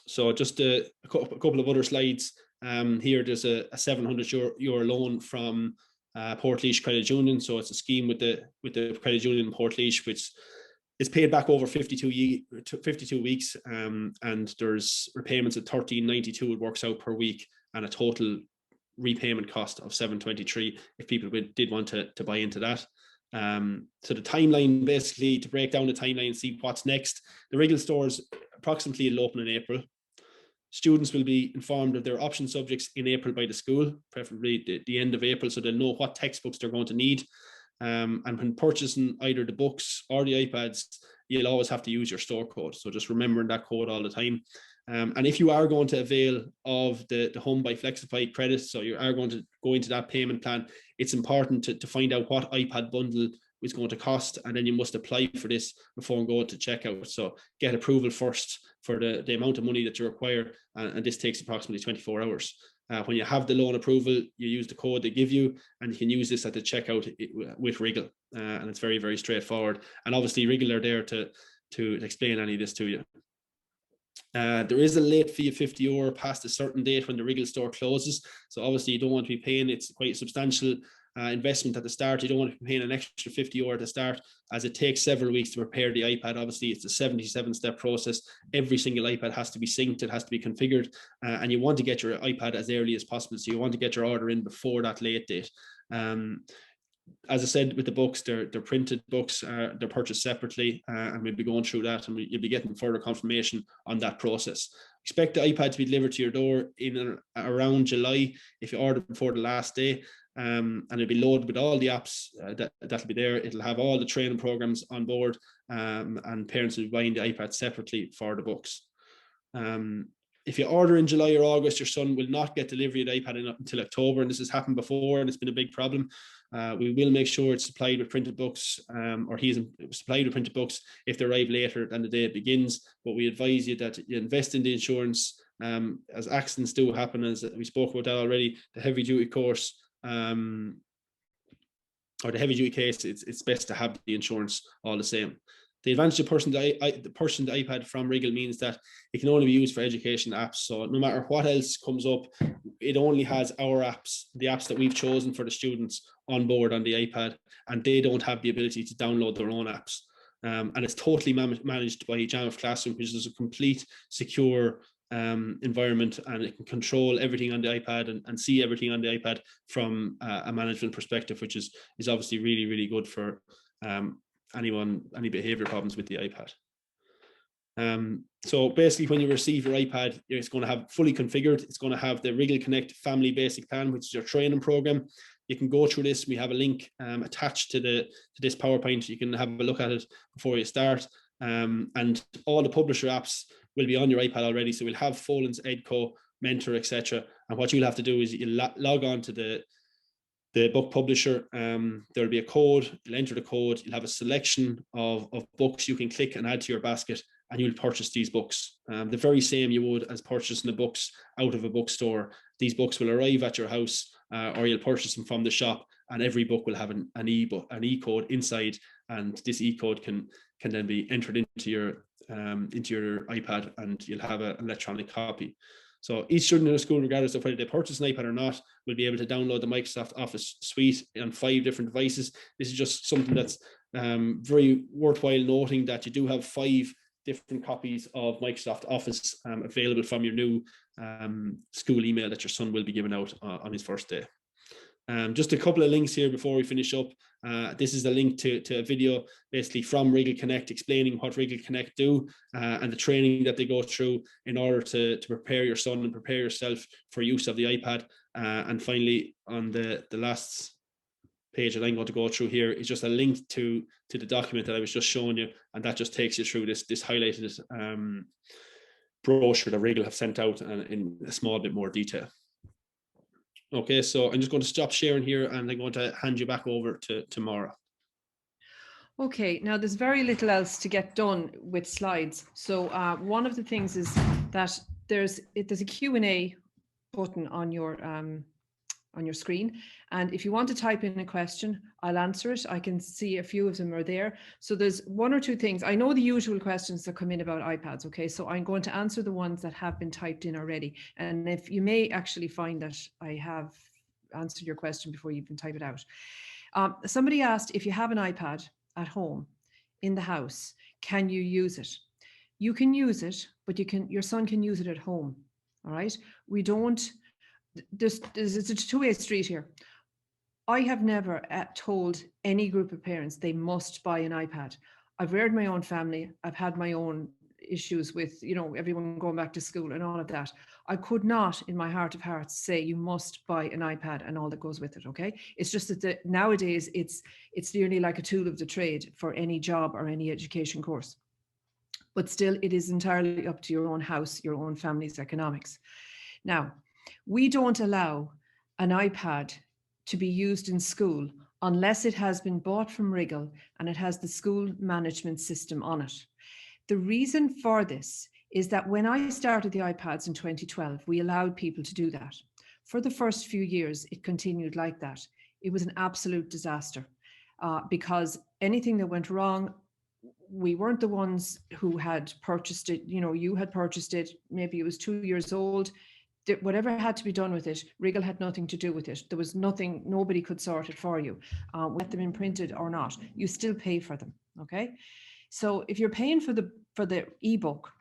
So just a couple of other slides. Here there's a €700 loan from Portlaoise Credit Union. So it's a scheme with the credit union in Portlaoise, which is paid back over 52 weeks, and there's repayments at $13.92 it works out per week, and a total repayment cost of $723 if people did want to buy into that. So the timeline, basically, to break down the timeline and see what's next, the Wriggle stores approximately will open in April. Students will be informed of their option subjects in April by the school, preferably the end of April, so they'll know what textbooks they're going to need. And when purchasing either the books or the iPads, you'll always have to use your store code. So just remembering that code all the time. And if you are going to avail of the Home by Flexify credit, so you are going to go into that payment plan, it's important to find out what iPad bundle is going to cost, and then you must apply for this before going to checkout. So get approval first for the amount of money that you require, and this takes approximately 24 hours. When you have the loan approval, you use the code they give you, and you can use this at the checkout with Wriggle, and it's very, very straightforward. And obviously Wriggle are there to explain any of this to you. There is a late fee of €50 past a certain date when the Wriggle store closes. So obviously you don't want to be paying, it's quite a substantial investment at the start. You don't want to be paying an extra €50 at the start, as it takes several weeks to prepare the iPad. Obviously it's a 77-step process. Every single iPad has to be synced, it has to be configured, and you want to get your iPad as early as possible. So you want to get your order in before that late date. As I said, with the books, they're printed books, they're purchased separately, and we'll be going through that, and you'll be getting further confirmation on that process. Expect the iPad to be delivered to your door in around July if you order before the last day, and it'll be loaded with all the apps that'll be there. It'll have all the training programs on board, and parents will be buying the iPad separately for the books. If you order in July or August, your son will not get delivery of the iPad until October, and this has happened before, and it's been a big problem. We will make sure it's supplied with printed books, or he's supplied with printed books if they arrive later than the day it begins. But we advise you that you invest in the insurance, as accidents do happen, as we spoke about that already. The heavy duty course, or the heavy duty case, it's best to have the insurance all the same. The advantage of purchasing the iPad from Wriggle means that it can only be used for education apps. So no matter what else comes up, it only has our apps, the apps that we've chosen for the students, on board on the iPad, and they don't have the ability to download their own apps. And it's totally managed by Jamf Classroom, which is a complete secure environment, and it can control everything on the iPad and see everything on the iPad from a management perspective, which is obviously really, really good for any behavior problems with the iPad. So basically, when you receive your iPad, it's going to have fully configured. It's going to have the Wriggle Connect Family Basic Plan, which is your training program. You can go through this. We have a link attached to this PowerPoint. You can have a look at it before you start. And all the publisher apps will be on your iPad already. So we'll have Folens, Edco, Mentor, etc. And what you'll have to do is you log on to the book publisher. There'll be a code. You'll enter the code. You'll have a selection of books you can click and add to your basket, and you'll purchase these books. The very same you would as purchasing the books out of a bookstore. These books will arrive at your house, or you'll purchase them from the shop, and every book will have an e-code inside, and this e-code can then be entered into your iPad, and you'll have an electronic copy. So each student in a school, regardless of whether they purchase an iPad or not, will be able to download the Microsoft Office suite on 5 different devices. This is just something that's very worthwhile noting, that you do have 5 different copies of Microsoft Office available from your new school email that your son will be giving out on his first day. Just a couple of links here before we finish up. This is a link to a video basically from Wriggle Connect explaining what Wriggle Connect do and the training that they go through in order to prepare your son and prepare yourself for use of the iPad. And finally, on the last page that I'm going to go through here is just a link to the document that I was just showing you, and that just takes you through this highlighted brochure that Wriggle have sent out in a small bit more detail. Okay, so I'm just going to stop sharing here, and I'm going to hand you back over to Maura. Okay, now there's very little else to get done with slides. So one of the things is that there's a Q&A button on your screen, and if you want to type in a question, I'll answer it. I can see a few of them are there. So there's 1 or 2 things. I know the usual questions that come in about iPads, okay? So I'm going to answer the ones that have been typed in already. And if you may actually find that I have answered your question before you even type it out. Somebody asked, if you have an iPad at home, in the house, can you use it? You can use it, but your son can use it at home, all right? We don't, it's a two-way street here. I have never told any group of parents they must buy an iPad. I've reared my own family. I've had my own issues with, everyone going back to school and all of that. I could not, in my heart of hearts, say you must buy an iPad and all that goes with it, okay? It's just that nowadays it's nearly like a tool of the trade for any job or any education course. But still, it is entirely up to your own house, your own family's economics. Now, we don't allow an iPad to be used in school unless it has been bought from Wriggle and it has the school management system on it. The reason for this is that when I started the iPads in 2012, we allowed people to do that. For the first few years, it continued like that. It was an absolute disaster because anything that went wrong, we weren't the ones who had purchased it. You had purchased it, maybe it was 2 years old. Whatever had to be done with it, Wriggle had nothing to do with it. There was nothing, nobody could sort it for you. Let them imprinted or not, you still pay for them, okay? So if you're paying for the ebook,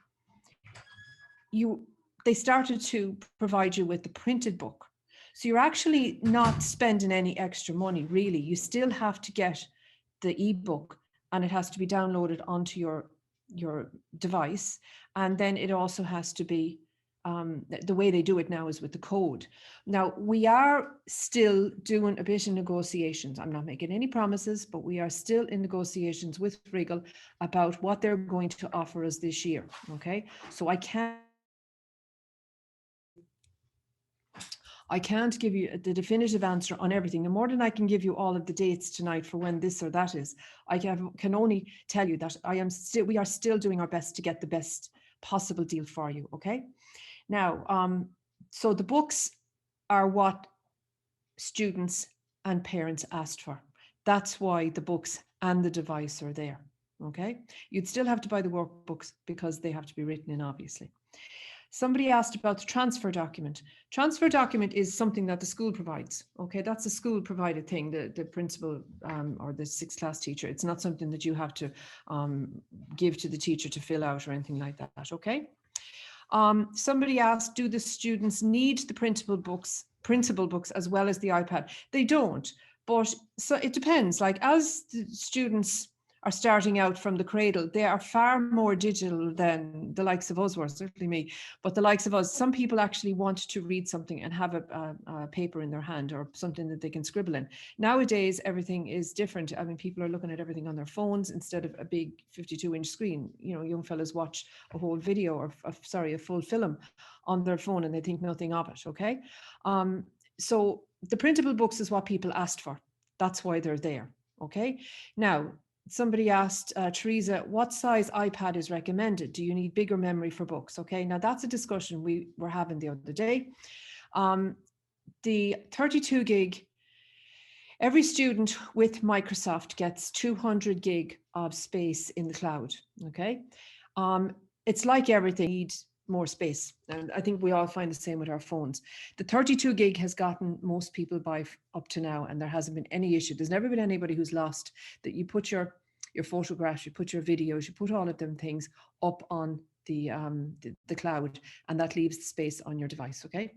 they started to provide you with the printed book. So you're actually not spending any extra money, really. You still have to get the ebook, and it has to be downloaded onto your device. And then it also has to be, the way they do it now is with the code. Now, we are still doing a bit of negotiations. I'm not making any promises, but we are still in negotiations with Wriggle about what they're going to offer us this year, okay? So I can't give you the definitive answer on everything. No more than I can give you all of the dates tonight for when this or that is. I can only tell you that we are still doing our best to get the best possible deal for you, okay? Now, so the books are what students and parents asked for. That's why the books and the device are there, okay? You'd still have to buy the workbooks because they have to be written in, obviously. Somebody asked about the transfer document. Transfer document is something that the school provides, okay? That's a school provided thing, the principal or the 6th class teacher. It's not something that you have to give to the teacher to fill out or anything like that, okay? Somebody asked, do the students need the printable books as well as the iPad? They don't, but so it depends. Like as the students are starting out from the cradle, they are far more digital than the likes of us were, certainly me, but the likes of us. Some people actually want to read something and have a paper in their hand or something that they can scribble in. Nowadays, everything is different. I mean, people are looking at everything on their phones instead of a big 52-inch screen. You know, young fellas watch a whole video or, a full film on their phone and they think nothing of it, okay? So the printable books is what people asked for. That's why they're there, okay? Now, somebody asked, Teresa, what size iPad is recommended? Do you need bigger memory for books? Okay, now that's a discussion we were having the other day. The 32 gig, every student with Microsoft gets 200 gig of space in the cloud, okay? It's like everything, you need more space. And I think we all find the same with our phones. The 32 gig has gotten most people by up to now, and there hasn't been any issue. There's never been anybody who's lost that. You put your photographs, you put your videos, you put all of them things up on the cloud, and that leaves the space on your device, okay?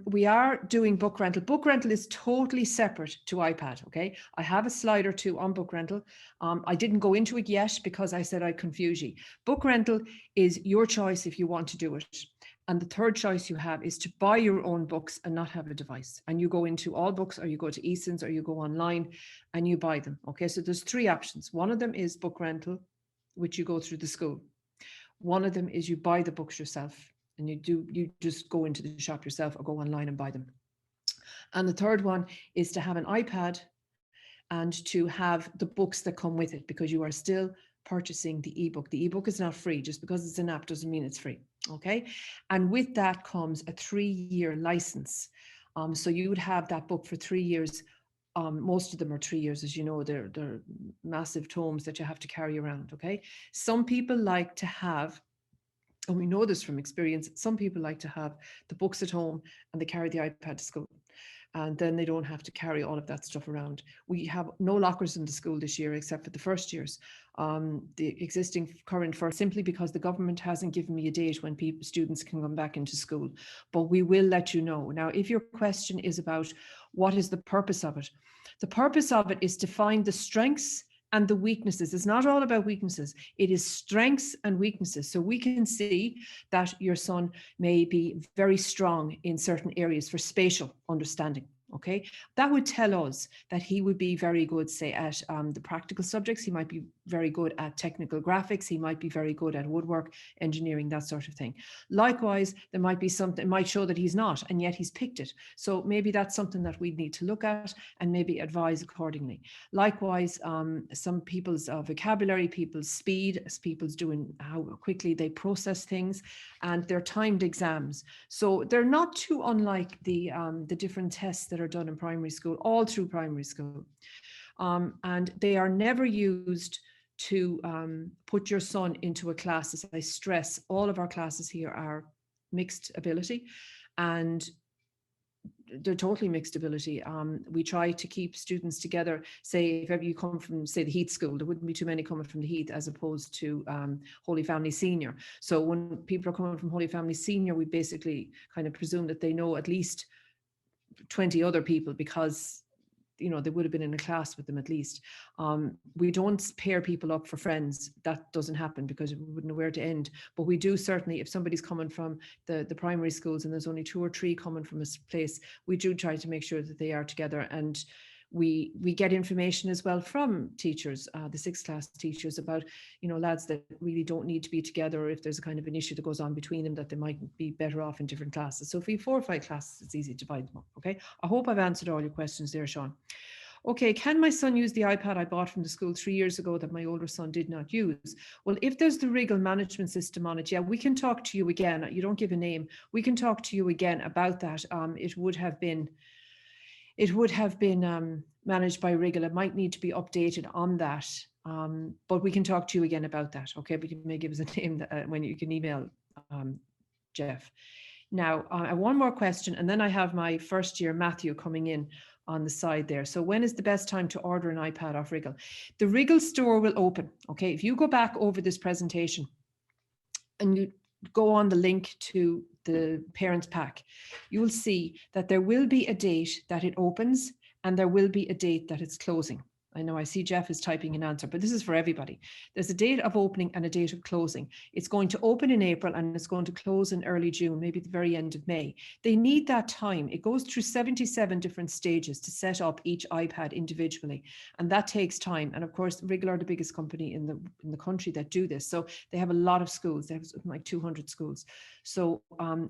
We are doing book rental. Book rental is totally separate to iPad, okay? I have a slide or two on book rental. I didn't go into it yet because I said I'd confuse you. Book rental is your choice if you want to do it. And the third choice you have is to buy your own books and not have a device. And you go into All Books, or you go to Eason's, or you go online and you buy them, okay? So there's three options. One of them is book rental, which you go through the school. One of them is you buy the books yourself. And you just go into the shop yourself or go online and buy them. And the third one is to have an iPad and to have the books that come with it, because you are still purchasing the ebook. The ebook is not free. Just because it's an app doesn't mean it's free, okay? And with that comes a 3-year license. So you would have that book for 3 years. Most of them are 3 years, as you know. They're massive tomes that you have to carry around, okay? Some people like to have, and we know this from experience, some people like to have the books at home and they carry the iPad to school. And then they don't have to carry all of that stuff around. We have no lockers in the school this year, except for the first years. The existing current first, simply because the government hasn't given me a date when students can come back into school. But we will let you know. Now, if your question is about what is the purpose of it, the purpose of it is to find the strengths and the weaknesses. It's not all about weaknesses. It is strengths and weaknesses. So we can see that your son may be very strong in certain areas for spatial understanding. Okay, that would tell us that he would be very good, say, at the practical subjects. He might be very good at technical graphics. He might be very good at woodwork, engineering, that sort of thing. Likewise, there might be something that might show that he's not, and yet he's picked it. So maybe that's something that we need to look at and maybe advise accordingly. Likewise, some people's vocabulary, people's speed, people's doing how quickly they process things, and their timed exams. So they're not too unlike the different tests that are done in primary school, all through primary school. And they are never used to put your son into a class. As I stress, all of our classes here are mixed ability, and they're totally mixed ability. We try to keep students together. Say, if ever you come from, say, the Heath School, there wouldn't be too many coming from the Heath as opposed to Holy Family Senior. So when people are coming from Holy Family Senior, we basically kind of presume that they know at least 20 other people, because you know they would have been in a class with them at least. We don't pair people up for friends. That doesn't happen because we wouldn't know where to end. But we do certainly, if somebody's coming from the primary schools and there's only 2 or 3 coming from a place, we do try to make sure that they are together. And we get information as well from teachers, the 6th class teachers, about, you know, lads that really don't need to be together, or if there's a kind of an issue that goes on between them, that they might be better off in different classes. So if we have 4 or 5 classes, it's easy to divide them up. Okay, I hope I've answered all your questions there, Sean. Okay, can my son use the iPad I bought from the school 3 years ago that my older son did not use? Well, if there's the Wriggle management system on it, yeah, we can talk to you again. You don't give a name. We can talk to you again about that. It would have been managed by Wriggle. It might need to be updated on that, but we can talk to you again about that. Okay, but you may give us a name when you can email Jeff. Now, I have one more question, and then I have my first year Matthew coming in on the side there. So when is the best time to order an iPad off Wriggle? The Wriggle store will open. Okay, if you go back over this presentation and you go on the link to the parents pack, you will see that there will be a date that it opens and there will be a date that it's closing. I know I see Jeff is typing an answer, but this is for everybody. There's a date of opening and a date of closing. It's going to open in April and it's going to close in early June, maybe the very end of May. They need that time. It goes through 77 different stages to set up each iPad individually, and that takes time. And of course, Wriggle are the biggest company in the country that do this. So they have a lot of schools. They have like 200 schools. So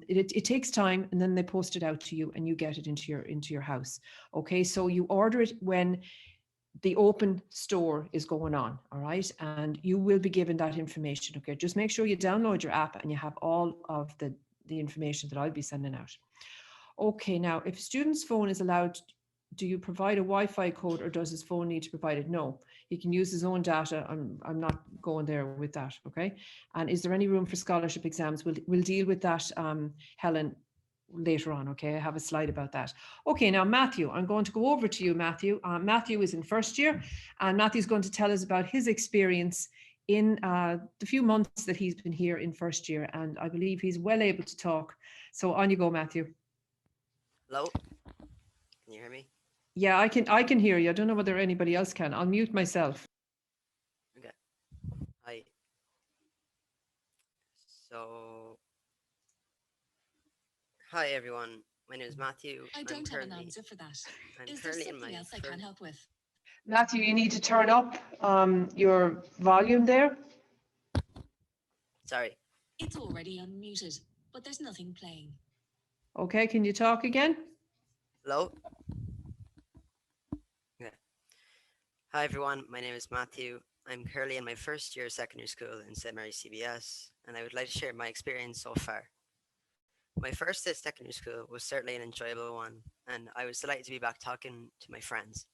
it takes time, and then they post it out to you and you get it into your house. Okay, so you order it when the open store is going on, all right? And you will be given that information, okay? Just make sure you download your app and you have all of the information that I'll be sending out. Okay, now, if a student's phone is allowed, do you provide a Wi-Fi code or does his phone need to provide it? No, he can use his own data. I'm not going there with that, okay? And is there any room for scholarship exams? We'll deal with that, Helen, later on, okay? I have a slide about that. Okay, now Matthew, I'm going to go over to you, Matthew. Matthew is in first year, and Matthew's going to tell us about his experience in the few months that he's been here in first year, and I believe he's well able to talk. So on you go, Matthew. Hello? Can you hear me? Yeah, I can hear you. I don't know whether anybody else can. I'll mute myself. Okay. Hi. So, hi everyone. My name is Matthew. I don't have an answer for that. Is there something else I can help with? Matthew, you need to turn up your volume there. Sorry. It's already unmuted, but there's nothing playing. Okay, can you talk again? Hello? Okay. Hi everyone. My name is Matthew. I'm currently in my first year of secondary school in St. Mary's CBS, and I would like to share my experience so far. My first day at secondary school was certainly an enjoyable one, and I was delighted to be back talking to my friends.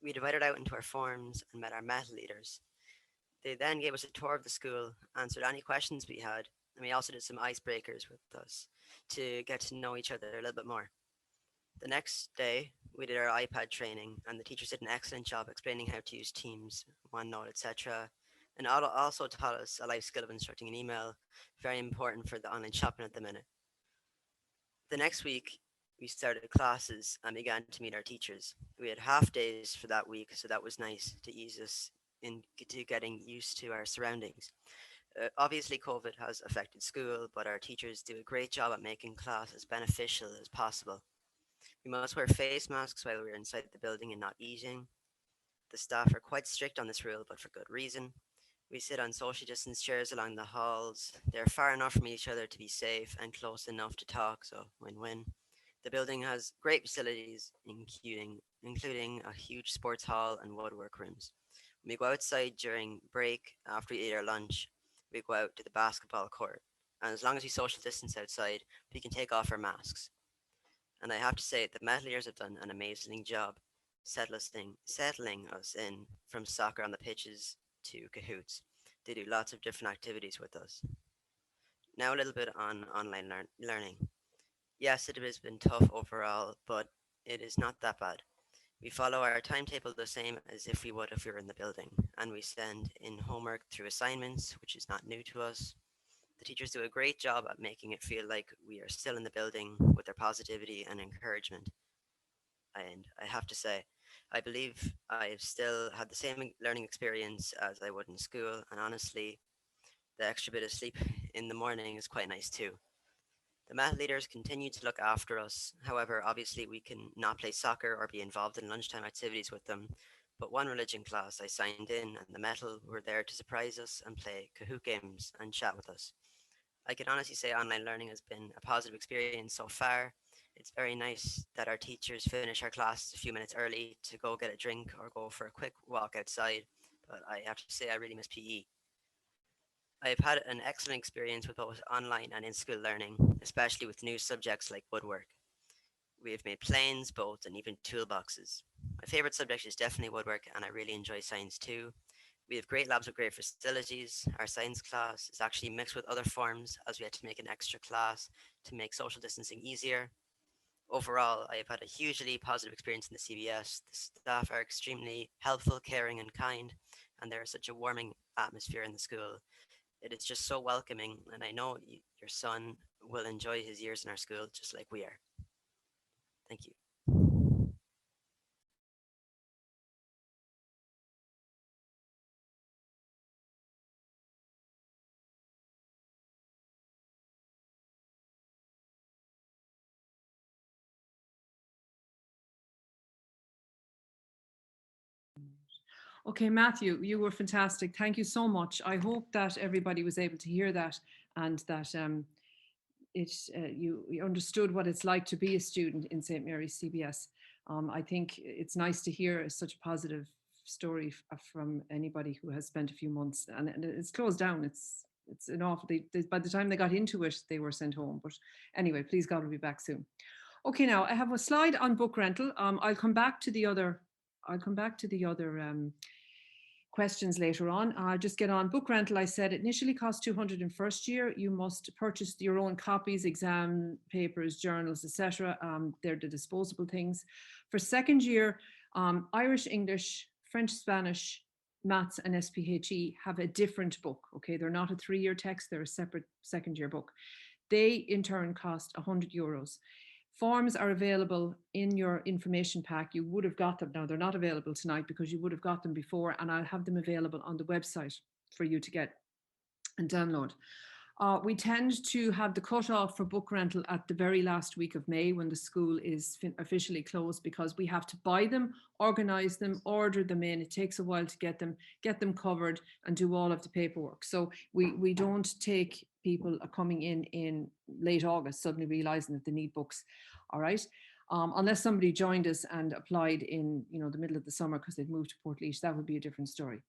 We divided out into our forms and met our metal leaders. They then gave us a tour of the school, answered any questions we had, and we also did some icebreakers with us to get to know each other a little bit more. The next day, we did our iPad training, and the teachers did an excellent job explaining how to use Teams, OneNote, etc., and also taught us a life skill of instructing an email, very important for the online shopping at the minute. The next week, we started classes and began to meet our teachers. We had half days for that week, so that was nice to ease us into getting used to our surroundings. Obviously, COVID has affected school, but our teachers do a great job at making class as beneficial as possible. We must wear face masks while we're inside the building and not eating. The staff are quite strict on this rule, but for good reason. We sit on social distance chairs along the halls. They're far enough from each other to be safe and close enough to talk, so win-win. The building has great facilities, including a huge sports hall and woodwork rooms. When we go outside during break, after we eat our lunch, we go out to the basketball court. And as long as we social distance outside, we can take off our masks. And I have to say, the metal leaders have done an amazing job settling us in from soccer on the pitches to Kahoots. They do lots of different activities with us. Now a little bit on online learning. Yes, it has been tough overall, but it is not that bad. We follow our timetable the same as if we would if we were in the building, and we send in homework through assignments, which is not new to us. The teachers do a great job at making it feel like we are still in the building with their positivity and encouragement. And I have to say, I believe I've still had the same learning experience as I would in school, and honestly, the extra bit of sleep in the morning is quite nice too. The math leaders continue to look after us. However, obviously we can not play soccer or be involved in lunchtime activities with them. But one religion class I signed in and the metal were there to surprise us and play Kahoot games and chat with us. I can honestly say online learning has been a positive experience so far. It's very nice that our teachers finish our classes a few minutes early to go get a drink or go for a quick walk outside. But I have to say I really miss PE. I've had an excellent experience with both online and in-school learning, especially with new subjects like woodwork. We have made planes, boats, and even toolboxes. My favorite subject is definitely woodwork, and I really enjoy science too. We have great labs with great facilities. Our science class is actually mixed with other forms, as we had to make an extra class to make social distancing easier. Overall, I have had a hugely positive experience in the CBS. The staff are extremely helpful, caring, and kind, and there is such a warming atmosphere in the school. It is just so welcoming, and I know your son will enjoy his years in our school just like we are. Thank you. Okay, Matthew, you were fantastic. Thank you so much. I hope that everybody was able to hear that and that you understood what it's like to be a student in St. Mary's CBS. I think it's nice to hear such a positive story from anybody who has spent a few months, and it's closed down. It's an awful. By the time they got into it, they were sent home. But anyway, please God, we'll be back soon. Okay, now I have a slide on book rental. I'll come back to the other. Questions later on. I'll just get on. Book rental, I said, it initially costs 200 in first year. You must purchase your own copies, exam papers, journals, etc. They're the disposable things. For second year, Irish, English, French, Spanish, Maths and SPHE have a different book. Okay, they're not a 3-year text, they're a separate second year book. They in turn cost €100. Forms are available in your information pack. You would have got them. Now, they're not available tonight because you would have got them before, and I'll have them available on the website for you to get and download. We tend to have the cutoff for book rental at the very last week of May when the school is officially closed, because we have to buy them, organize them, order them in. It takes a while to get them covered and do all of the paperwork. So we don't take people coming in late August suddenly realizing that they need books. All right. Unless somebody joined us and applied in the middle of the summer because they'd moved to Portlaoise, that would be a different story.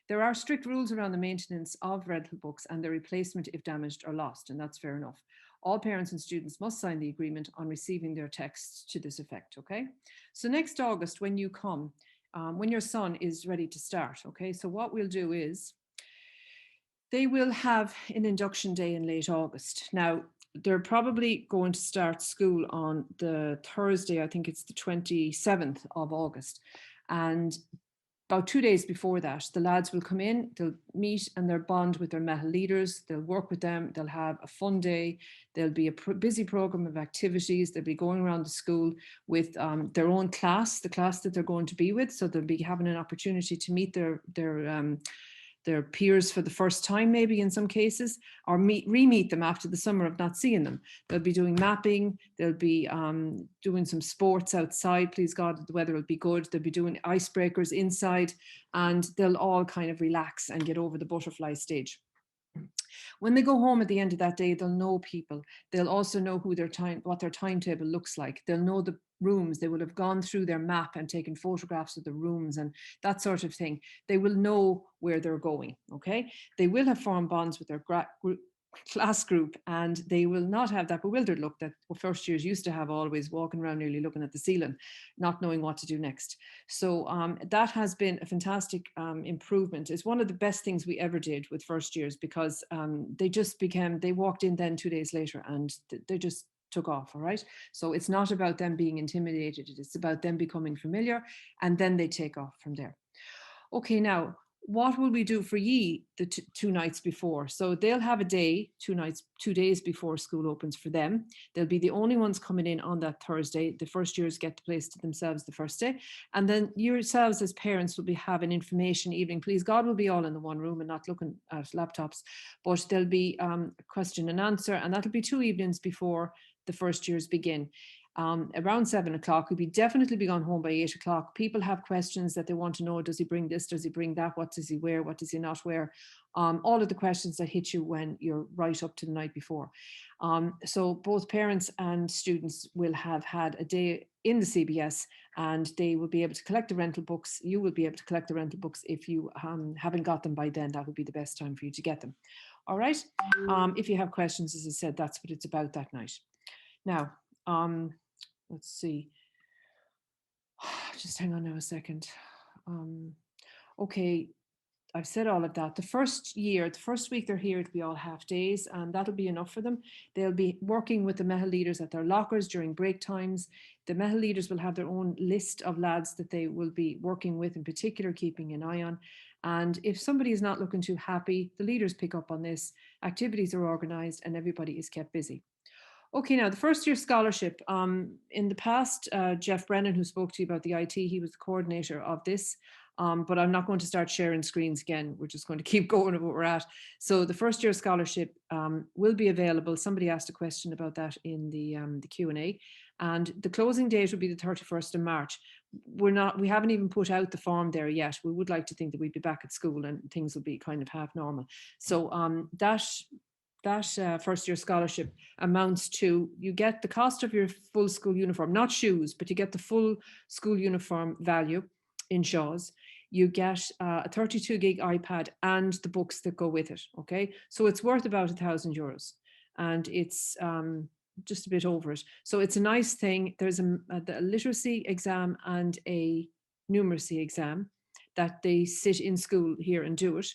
There are strict rules around the maintenance of rental books and their replacement if damaged or lost, and that's fair enough. All parents and students must sign the agreement on receiving their texts to this effect, okay? So next August, when you come, when your son is ready to start, okay, so what we'll do is they will have an induction day in late August. Now, they're probably going to start school on the Thursday, I think it's the 27th of August. And about 2 days before that, the lads will come in, they'll meet and they'll bond with their MEHL leaders, they'll work with them, they'll have a fun day, there'll be a busy program of activities, they'll be going around the school with their own class, the class that they're going to be with, so they'll be having an opportunity to meet their peers for the first time, maybe in some cases, or re-meet them after the summer of not seeing them. They'll be doing mapping, they'll be doing some sports outside, please God, the weather will be good. They'll be doing icebreakers inside, and they'll all kind of relax and get over the butterfly stage. When they go home at the end of that day, they'll know people. They'll also know what their timetable looks like. They'll know the rooms. They will have gone through their map and taken photographs of the rooms and that sort of thing. They will know where they're going, okay? They will have formed bonds with their class group, and they will not have that bewildered look that first years used to have, always walking around nearly looking at the ceiling, not knowing what to do next. So that has been a fantastic improvement. It's one of the best things we ever did with first years, because they walked in then 2 days later and they just took off. All right. So it's not about them being intimidated. It's about them becoming familiar, and then they take off from there. Okay, now, what will we do for ye the 2 nights before? So they'll have a day, 2 days before school opens for them. They'll be the only ones coming in on that Thursday. The first years get the place to themselves the first day. And then yourselves as parents will be having information evening. Please God, will be all in the one room and not looking at laptops. But there'll be question and answer, and that'll be 2 evenings before the first years begin. Around 7 o'clock. We'll definitely be gone home by 8 o'clock. People have questions that they want to know. Does he bring this? Does he bring that? What does he wear? What does he not wear? All of the questions that hit you when you're right up to the night before. So both parents and students will have had a day in the CBS, and they will be able to collect the rental books. You will be able to collect the rental books if you haven't got them by then. That would be the best time for you to get them. All right. If you have questions, as I said, that's what it's about that night. Now, let's see. Just hang on now a second. Okay, I've said all of that. The first week they're here, it'll be all half days, and that'll be enough for them. They'll be working with the MEHL leaders at their lockers during break times. The MEHL leaders will have their own list of lads that they will be working with, in particular, keeping an eye on. And if somebody is not looking too happy, the leaders pick up on this. Activities are organised and everybody is kept busy. Okay, now the first year scholarship. In the past, Jeff Brennan, who spoke to you about the IT, he was the coordinator of this. But I'm not going to start sharing screens again. We're just going to keep going at what we're at. So the first year scholarship will be available. Somebody asked a question about that in the Q&A, and the closing date will be the 31st of March. We haven't even put out the form there yet. We would like to think that we'd be back at school and things will be kind of half normal. So that first year scholarship amounts to, you get the cost of your full school uniform, not shoes, but you get the full school uniform value in Shaw's. You get a 32 gig iPad and the books that go with it. Okay, so it's worth about €1,000, and it's just a bit over it. So it's a nice thing. There's a literacy exam and a numeracy exam that they sit in school here and do it.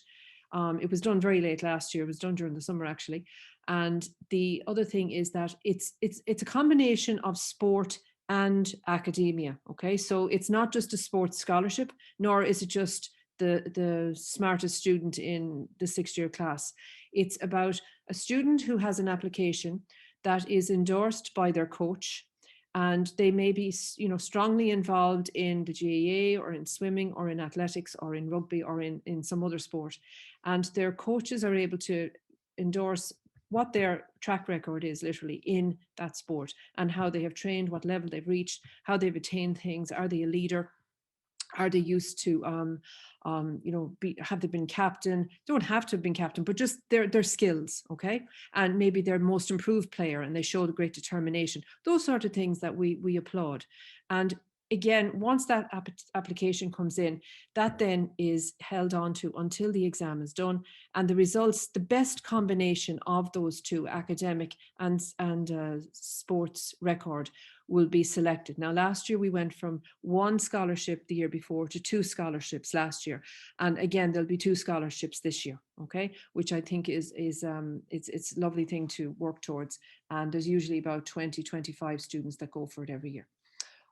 It was done very late last year. It was done during the summer, actually. And the other thing is that it's a combination of sport and academia. Okay, so it's not just a sports scholarship, nor is it just the smartest student in the 6th year class. It's about a student who has an application that is endorsed by their coach, and they may be, strongly involved in the GAA or in swimming or in athletics or in rugby or in some other sport. And their coaches are able to endorse what their track record is literally in that sport and how they have trained, what level they've reached, how they've attained things. Are they a leader? Are they used to, have they been captain? Don't have to have been captain, but just their skills, okay? And maybe their most improved player and they showed great determination. Those sort of things that we applaud. And again, once that application comes in, that then is held on to until the exam is done. And the results, the best combination of those two, academic and sports record, will be selected. Now, last year we went from 1 scholarship the year before to 2 scholarships last year. And again, there'll be 2 scholarships this year, okay? Which I think is it's a lovely thing to work towards. And there's usually about 20, 25 students that go for it every year.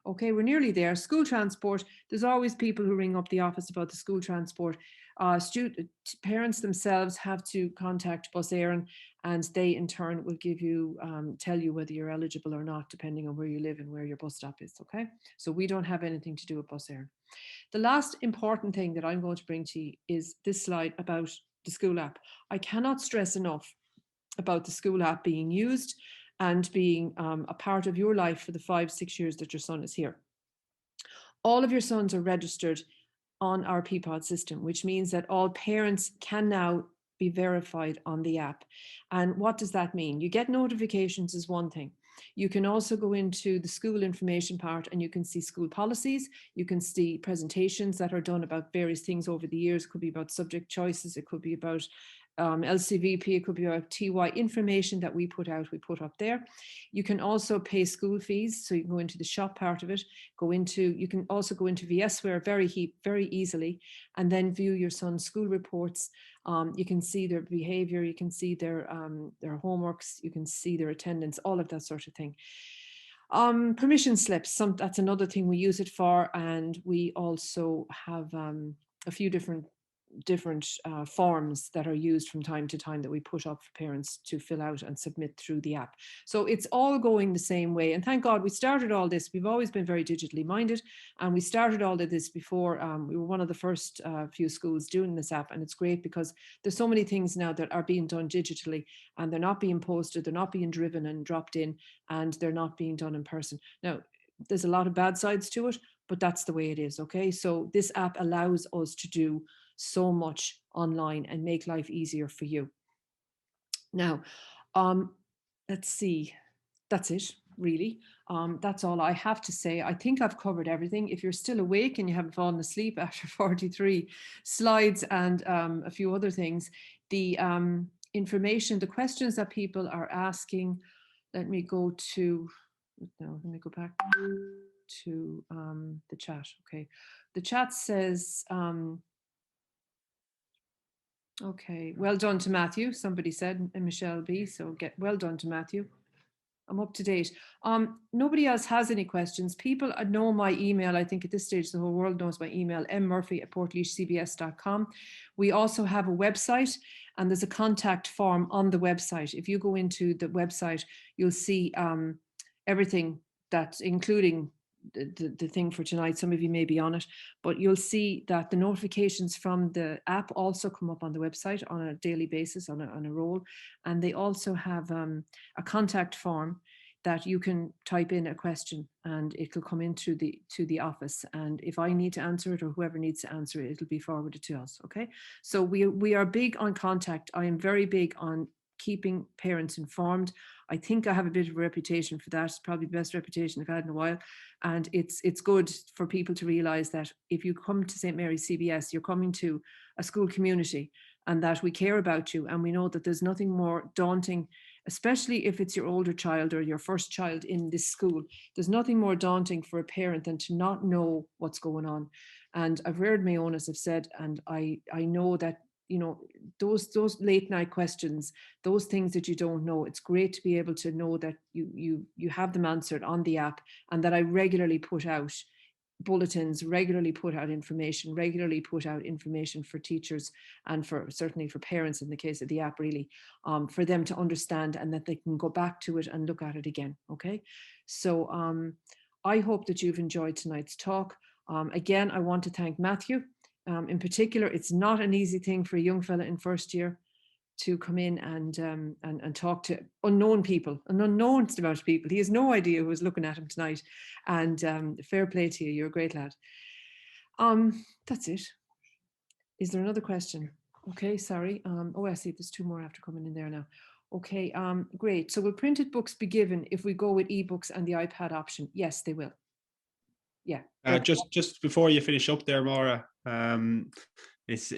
Okay, we're nearly there. School transport, there's always people who ring up the office about the school transport. Parents themselves have to contact Bus Éireann, and they in turn will give you, tell you whether you're eligible or not, depending on where you live and where your bus stop is, okay? So we don't have anything to do with Bus Éireann. The last important thing that I'm going to bring to you is this slide about the school app. I cannot stress enough about the school app being used and being a part of your life for the 5-6 years that your son is here. All of your sons are registered on our Peapod system, which means that all parents can now be verified on the app. And what does that mean? You get notifications is one thing. You can also go into the school information part and you can see school policies. You can see presentations that are done about various things over the years. It could be about subject choices. It could be about LCVP, it could be about TY information that we put up there. You can also pay school fees, so you can go into the shop part of it, you can also go into VSware very easily, and then view your son's school reports. You can see their behavior, you can see their homeworks, you can see their attendance, all of that sort of thing. Permission slips, that's another thing we use it for, and we also have a few different forms that are used from time to time that we put up for parents to fill out and submit through the app. So it's all going the same way. And thank God we started all this. We've always been very digitally minded, and we started all of this before. We were one of the first few schools doing this app, and it's great because there's so many things now that are being done digitally, and they're not being posted, they're not being driven and dropped in, and they're not being done in person. Now, there's a lot of bad sides to it, but that's the way it is, okay? So this app allows us to do so much online and make life easier for you. Now, let's see, that's it really. That's all I have to say. I think I've covered everything. If you're still awake and you haven't fallen asleep after 43 slides and a few other things, the information, the questions that people are asking, let me go back to the chat. Okay, the chat says, okay, well done to Matthew, somebody said, and Michelle B. So well done to Matthew. I'm up to date. Nobody else has any questions. People know my email. I think at this stage, the whole world knows my email, mmurphy@portlaoiscbs.com. We also have a website, and there's a contact form on the website. If you go into the website, you'll see everything that's including the thing for tonight. Some of you may be on it, but you'll see that the notifications from the app also come up on the website on a daily basis, on a roll. And they also have a contact form that you can type in a question and it will come in to the office. And if I need to answer it or whoever needs to answer it, it'll be forwarded to us. Okay. So we are big on contact. I am very big on keeping parents informed. I think I have a bit of a reputation for that. It's probably the best reputation I've had in a while. And it's good for people to realize that if you come to St. Mary's CBS, you're coming to a school community and that we care about you. And we know that there's nothing more daunting, especially if it's your older child or your first child in this school. There's nothing more daunting for a parent than to not know what's going on. And I've heard my own, as I've said, and I know that, you know, those late night questions, those things that you don't know, it's great to be able to know that you have them answered on the app, and that I regularly put out bulletins, regularly put out information for teachers and certainly for parents in the case of the app, really, for them to understand and that they can go back to it and look at it again. Okay, so I hope that you've enjoyed tonight's talk. Again, I want to thank Matthew. In particular, it's not an easy thing for a young fella in first year to come in and talk to unknown people, an unknown amount of people. He has no idea who was looking at him tonight. And fair play to you. You're a great lad. That's it. Is there another question? Okay, sorry. Oh, I see there's two more after coming in there now. Okay, great. So will printed books be given if we go with ebooks and the iPad option? Yes, they will. Yeah. Just before you finish up there, Maura, it's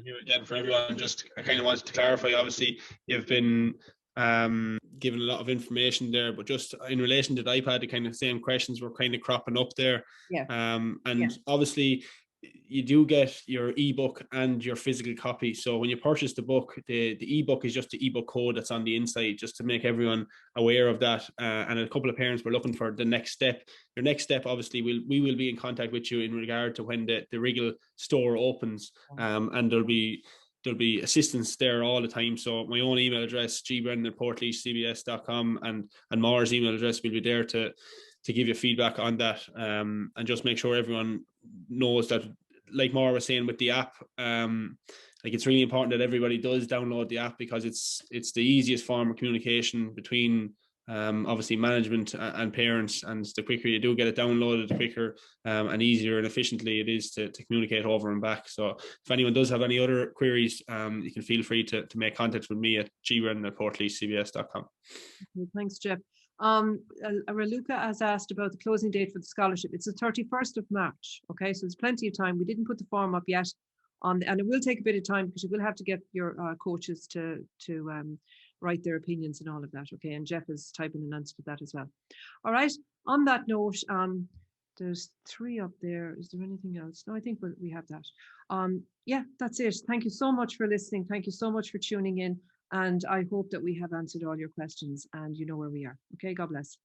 here again for everyone. Just I kind of wanted to clarify. Obviously, you've been given a lot of information there, but just in relation to the iPad, the kind of same questions were kind of cropping up there. Yeah. Obviously, you do get your ebook and your physical copy. So when you purchase the book, the ebook is just the ebook code that's on the inside, just to make everyone aware of that. And a couple of parents were looking for the next step. Your next step, obviously, we will be in contact with you in regard to when the Wriggle store opens, and there'll be assistance there all the time. So my own email address, gbrendan@portlaoiscbs.com, and Maura's email address will be there to give you feedback on that, and just make sure everyone knows that, like Maura was saying with the app, like it's really important that everybody does download the app, because it's the easiest form of communication between obviously management and parents, and the quicker you do get it downloaded, the quicker and easier and efficiently it is to communicate over and back. So if anyone does have any other queries, you can feel free to make contact with me at gbrendan@portlaoiscbs.com. Thanks, Jeff. Raluca has asked about the closing date for the scholarship. It's the 31st of March. Okay, so there's plenty of time. We didn't put the form up yet, and it will take a bit of time because you will have to get your coaches to write their opinions and all of that. Okay, and Jeff is typing an answer to that as well. All right. On that note, there's 3 up there. Is there anything else? No, I think we have that. Yeah, that's it. Thank you so much for listening. Thank you so much for tuning in. And I hope that we have answered all your questions and you know where we are. Okay, God bless.